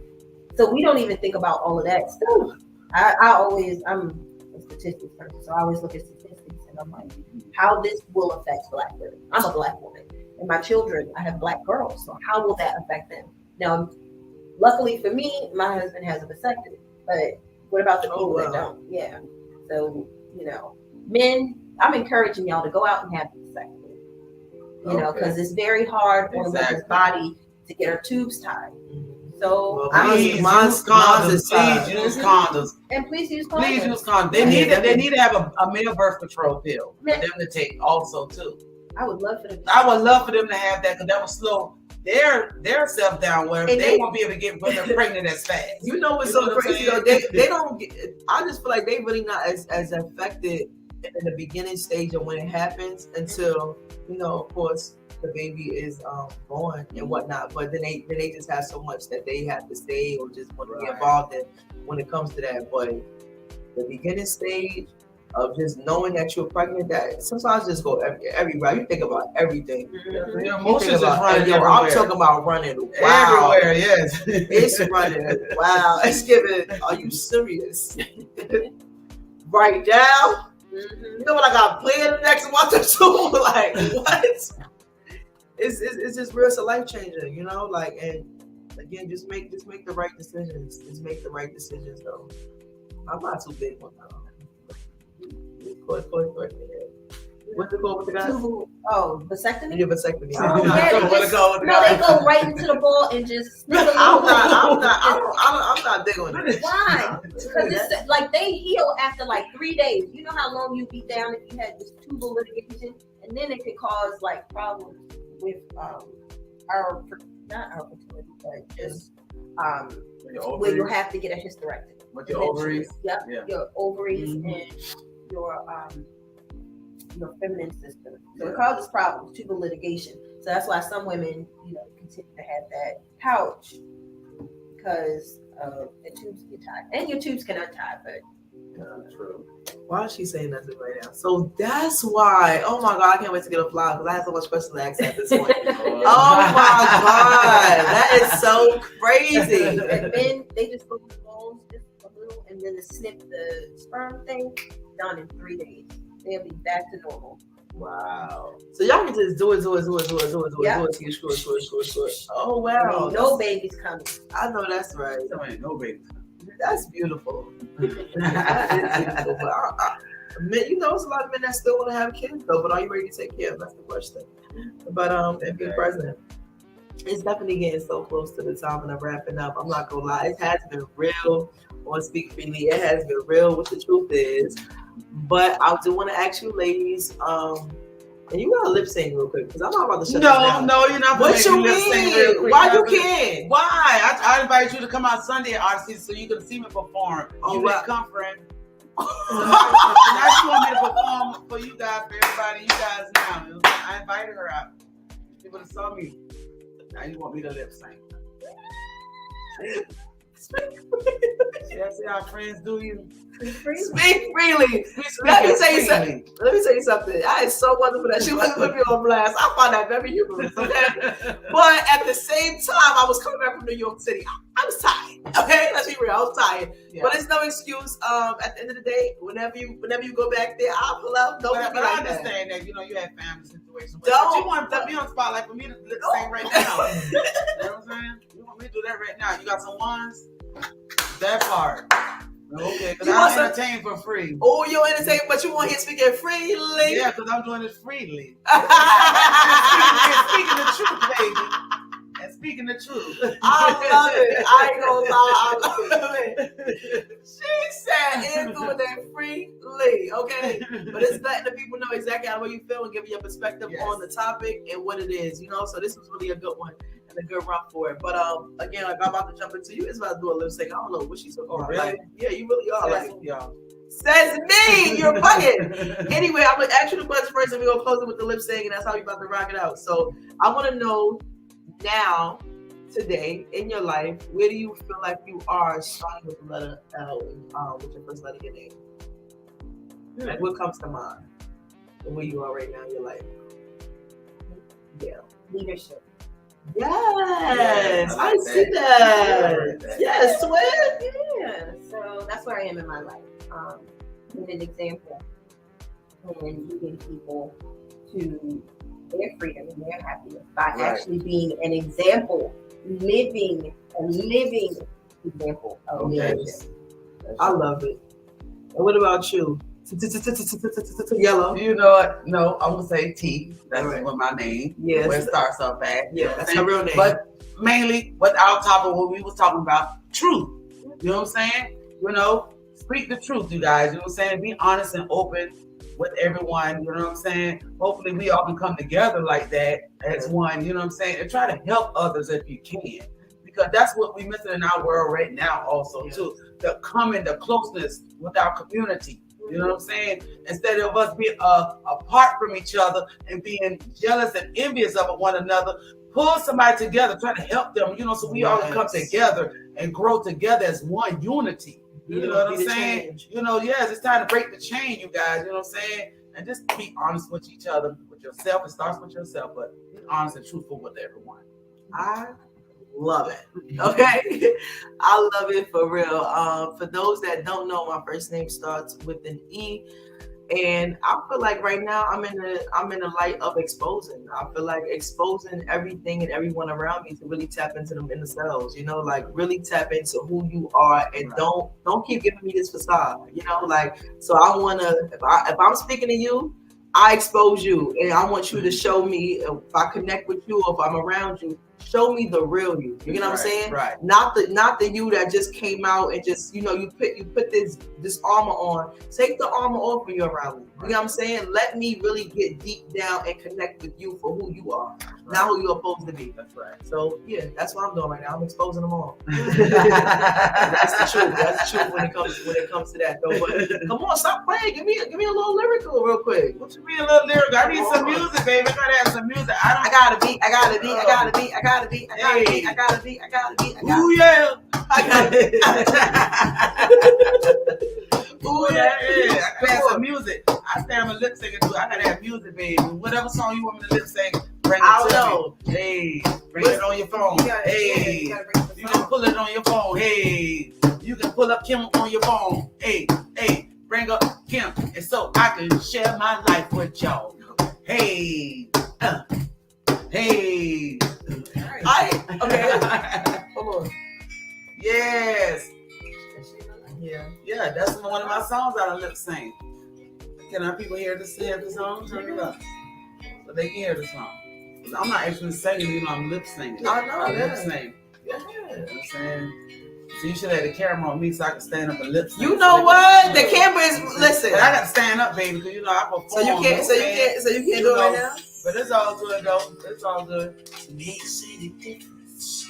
D: So we don't even think about all of that stuff. I'm a statistics person, so I always look at statistics and I'm like, how this will affect Black women. I'm a Black woman. And my children, I have Black girls, so how will that affect them? Now, luckily for me, my husband has a vasectomy, but what about the people that don't? Yeah. So, men, I'm encouraging y'all to go out and have a vasectomy, because it's very hard on a woman's body to get her tubes tied. So,
C: Please use condoms.
D: And please use condoms.
C: Please use condoms. They need to have a male birth control pill for them to take also too.
D: I would love for them.
C: I would love for them to have that, because that would slow their self down where they won't be able to get pregnant as fast.
E: You know what's so crazy though? They don't get, I just feel like they really not as affected in the beginning stage of when it happens until, of course, the baby is born and whatnot. But then they just have so much that they have to say or just want to be involved in when it comes to that. But the beginning stage of just knowing that you're pregnant, that sometimes just go every route. You think about everything.
C: Mm-hmm. Your emotions is running everywhere.
E: I'm talking about running wild.
C: Everywhere, yes.
E: It's running wow. It's giving, are you serious? Right now? You know what I got planned the next month or two? Like, what? It's just real. It's a life changer, and again, just make the right decisions. Just make the right decisions though. I'm not too big on that. What's it called with the guy?
D: Vasectomy.
E: Your vasectomy.
D: Oh,
C: Yeah,
D: yeah,
C: so
D: they
C: wanna
D: just,
C: go with the
D: no, they
C: guy.
D: go right into the ball and just stick a little.
E: I'm not big on it.
D: Why? Because it's like they heal after like 3 days. You know how long you'd be down if you had this tubal litigation, and then it could cause like problems with not our fertility, but just where you'll have to get a hysterectomy.
C: With your ovaries.
D: Yep,
C: Yeah.
D: your ovaries
C: Mhm.
D: and your feminine system. So it causes problems, tubal litigation. So that's why some women, continue to have that pouch because the tubes get tied, and your tubes can untie. But
C: True.
E: Why is she saying nothing right now? So that's why. Oh my God, I can't wait to get a fly because I have so much questions to ask at this point. Oh my God, that is so crazy.
D: and then they just go with the balls just a little, and then snip the sperm thing. Done in 3 days. They'll be back to normal.
E: Wow. So y'all can just do it till you screw it. Oh wow.
D: No babies coming.
E: I know that's right.
C: So ain't no baby.
E: That's beautiful. That is beautiful. But men, there's a lot of men that still want to have kids though. But are you ready to take care of? That's the question. But and be president. It's definitely getting so close to the time and I'm wrapping up. I'm not gonna lie, it has been real on Speak Freely. It has been real, what the truth is. But I do want to ask you, ladies, and you gotta lip sync real quick because I'm not about to shut this down.
C: No, you're not.
E: What you
C: lip sync real
E: mean?
C: quick.
E: Why
C: You're
E: you
C: not gonna-
E: can't?
C: Why? I invite you to come out Sunday at Odyssey so you can see me perform.
E: Oh,
C: You
E: wow.
C: didn't come, friend. So now she want me to perform for you guys, for everybody, you guys now. I invited her out. People that saw me. Now you want me to lip sync. See how friends do you?
E: Speak freely. Let me tell you something. Let me tell you something. I am so wonderful that she wasn't put me on blast. I find that very humorous. Okay? But at the same time, I was coming back from New York City. I was tired. Okay, let's be real. I was tired.
C: Yeah.
E: But it's no excuse. At the end of the day, whenever you go back there, I'll pull up. Don't
C: But
E: be
C: I
E: like that.
C: understand that, you have family situations.
E: Don't.
C: But you want to put me on the spot like for me to lip sync right now. You know what I'm saying? You want me to do that right now? You got some ones? That part. Okay, because I'm entertained for free.
E: Oh, you're entertained, but you want here speaking freely.
C: Yeah, because I'm doing it freely.
E: I
C: Speaking the truth, baby. And speaking the truth.
E: love it. I ain't gonna lie, I love it. She said it's doing that freely, okay? But it's letting the people know exactly how you feel and giving your perspective
C: Yes.
E: on the topic and what it is, So this was really a good one and a good run for it. But again, like I'm about to jump into you, it's about to do a lip sync. I don't know what she's talking about.
C: really?
E: Like, yeah, you really are. Like,
C: Y'all.
E: says me, you're bugging. Anyway, I'm gonna ask you the question first, and we're gonna close it with the lip sync, and that's how we about to rock it out. So I want to know now, today in your life, where do you feel like you are starting with the letter L with your first letter of your name? Like what comes to mind? And where you are right now in your life? Yeah.
D: Leadership.
E: Yes,
C: Yeah,
E: I
C: like
E: see
C: that.
E: that. Yes, swear.
D: Yeah. So that's where I am in my life. Being an example and leading people to their freedom and their happiness by actually being an example, living example of leadership.
E: I love it. And what about you? Yellow.
C: You know what? No, I'm gonna say T. That's
E: Right.
C: what my name.
E: Yes.
C: Where it starts off at.
E: Yeah, that's her real name.
C: But mainly, what our topic, what we was talking about, truth. You know what I'm saying? Speak the truth, you guys. You know what I'm saying? Be honest and open with everyone. You know what I'm saying? Hopefully, we all can come together like that as one. You know what I'm saying? And try to help others if you can, because that's what we're missing in our world right now. Also, too, the closeness with our community. You know what I'm saying? Instead of us being apart from each other and being jealous and envious of one another, pull somebody together, try to help them, so we all can come together and grow together as one unity. You know what I'm saying?
E: Change.
C: Yes, it's time to break the chain, you guys. You know what I'm saying? And just be honest with each other, with yourself. It starts with yourself, but be honest and truthful with everyone.
E: I love it. Okay. I love it for real. For those that don't know, my first name starts with an E. And I feel like right now I'm in the light of exposing. I feel like exposing everything and everyone around me to really tap into them inner selves, like really tap into who you are and don't keep giving me this facade, so I wanna if I'm speaking to you, I expose you, and I want you to show me if I connect with you, or if I'm around you. Show me the real you. You know what I'm saying?
C: Right.
E: Not the you that just came out and just you put this armor on. Take the armor off when you're around me. You know what I'm saying? Let me really get deep down and connect with you for who you are, not who you're supposed to be.
C: That's right.
E: So yeah, that's what I'm doing right now. I'm exposing them all. That's the truth. That's the truth when it comes to that though. But come on, stop playing. Give me a little lyrical real quick.
C: What you mean a little lyrical? I need some music, baby. I gotta have some music.
E: I gotta be.
C: Ooh yeah.
E: Ooh,
C: yeah. I gotta have some music. I stand up and lip sync too. I gotta have music, baby. Whatever song you want me to lip sync, bring it to me. Hey, bring it on your phone. Hey, you can pull it on your phone. Hey, you can pull up Kim on your phone. Hey, bring up Kim, and so I can share my life with y'all. Hey, hey.
E: Okay. Come on.
C: Yes.
E: Yeah.
C: That's one of my songs I lip sync. Can our people hear the song? Turn it up so they can hear the song. I'm not actually singing, I'm lip syncing.
E: I know.
C: I lip sync.
E: Yeah.
C: You know what I'm saying? So you should have the camera on me so I can stand up and lip sync.
E: You know what? The camera is listen.
C: But I gotta stand up, baby, because I perform.
E: So you can't do it right now.
C: But it's all good though. It's all good. Makes any difference.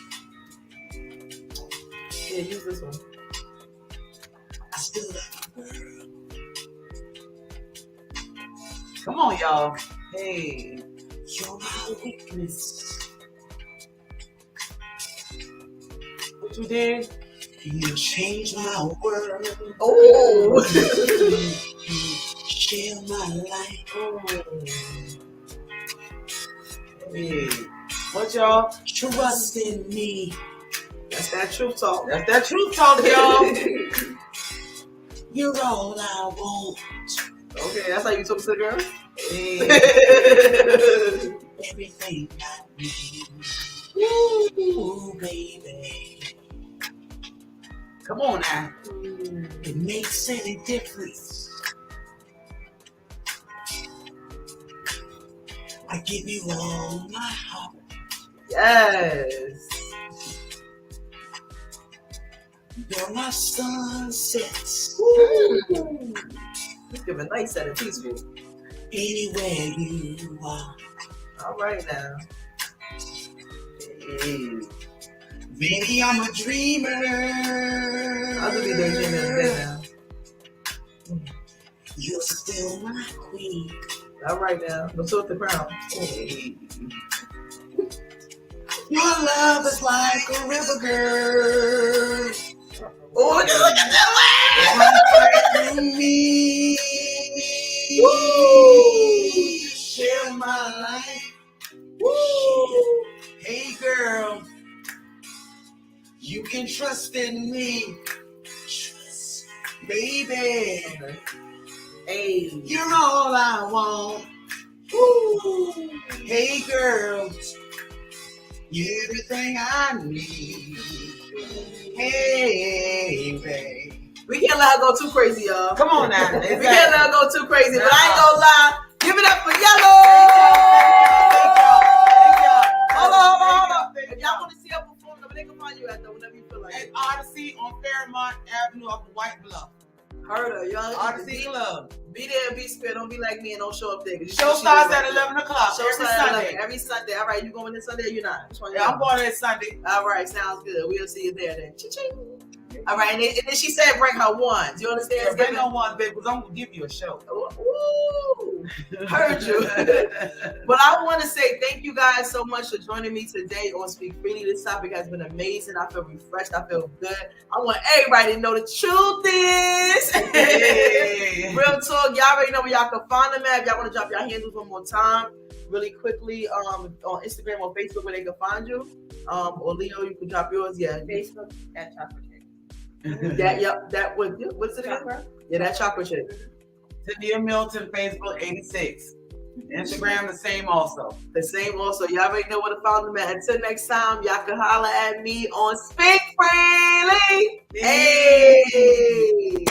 E: Yeah, use this one.
C: I still love you, girl. Come on, y'all. Hey, you're my weakness. What you did? You changed my world.
E: Oh.
C: Share my life. Hey, what y'all? Trust in me.
E: That's that truth talk.
C: That's that truth talk, y'all. You're all I want.
E: Okay, that's how you talk to the girl?
C: Hey. Everything I need. Ooh, baby. Come on now. It makes any difference. I give you all my heart.
E: Yes.
C: You're my sunsets.
E: Let's give a nice set of peaceful.
C: Anywhere you are.
E: All right now.
C: Hey. Baby, I'm a dreamer.
E: I'll just be daydreaming in bed now.
C: You're still my queen.
E: All right now. Let's sort the crown.
C: Hey. Your love is like a river, girl.
E: Oh, look at that
C: Through me.
E: Woo!
C: Share my life.
E: Woo!
C: Hey, girl. You can trust in me. Trust, baby.
E: Hey.
C: You're all I want. Woo. Hey, girl. You're everything I need. Hey, babe.
E: We can't let her go too crazy, y'all.
C: Come on now.
E: We can't let her go too crazy, but I ain't gonna lie. Give it up for Yellow! Hold on. If y'all want to see her perform, they can find you at though, whenever you feel like
C: At
E: it.
C: Odyssey on Fairmont Avenue up in White Bluff.
E: Heard her, y'all.
C: Odyssey Club.
E: Be there and be square. Don't be like me and don't show up there.
C: Show starts at 11 o'clock
E: Show
C: every
E: starts at
C: Sunday.
E: 11, every Sunday. All right, you going this Sunday or you not? Which one you
C: Yeah, I'm
E: got?
C: going there Sunday.
E: All right, sounds good. We'll see you there then. Cha-ching. All right, and then she said bring her ones. You understand?
C: Yeah, bring on one, baby, because I'm going to give you a show.
E: Ooh, heard you. But I want to say thank you guys so much for joining me today on Speak Freely. This topic has been amazing. I feel refreshed. I feel good. I want everybody to know the truth is.
C: Hey.
E: Real talk. Y'all already know where y'all can find them at. If y'all want to drop your handles one more time really quickly on Instagram or Facebook where they can find you. Or Leo, you can drop yours. Yeah.
D: Facebook at Chocolate Chick.
E: That was, what's it again? Yeah, that chocolate chick.
C: Tania Milton, Facebook 86. Instagram the same also.
E: The same also. Y'all already know where to find them at. Until next time, y'all can holler at me on Speak Freely. Hey.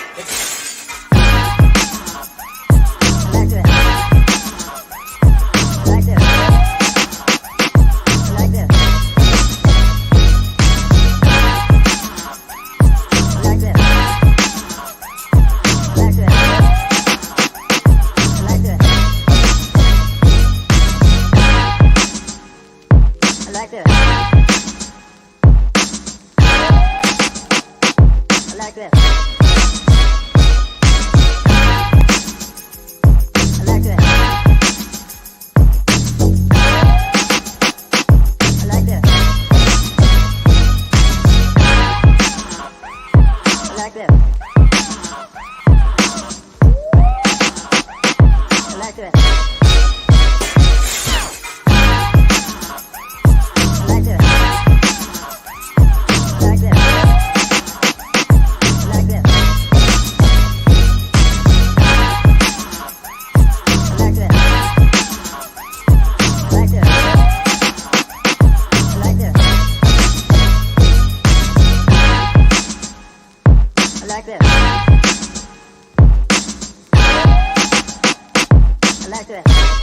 F: like this. I like this. I like this. I like this. I like this. I like that.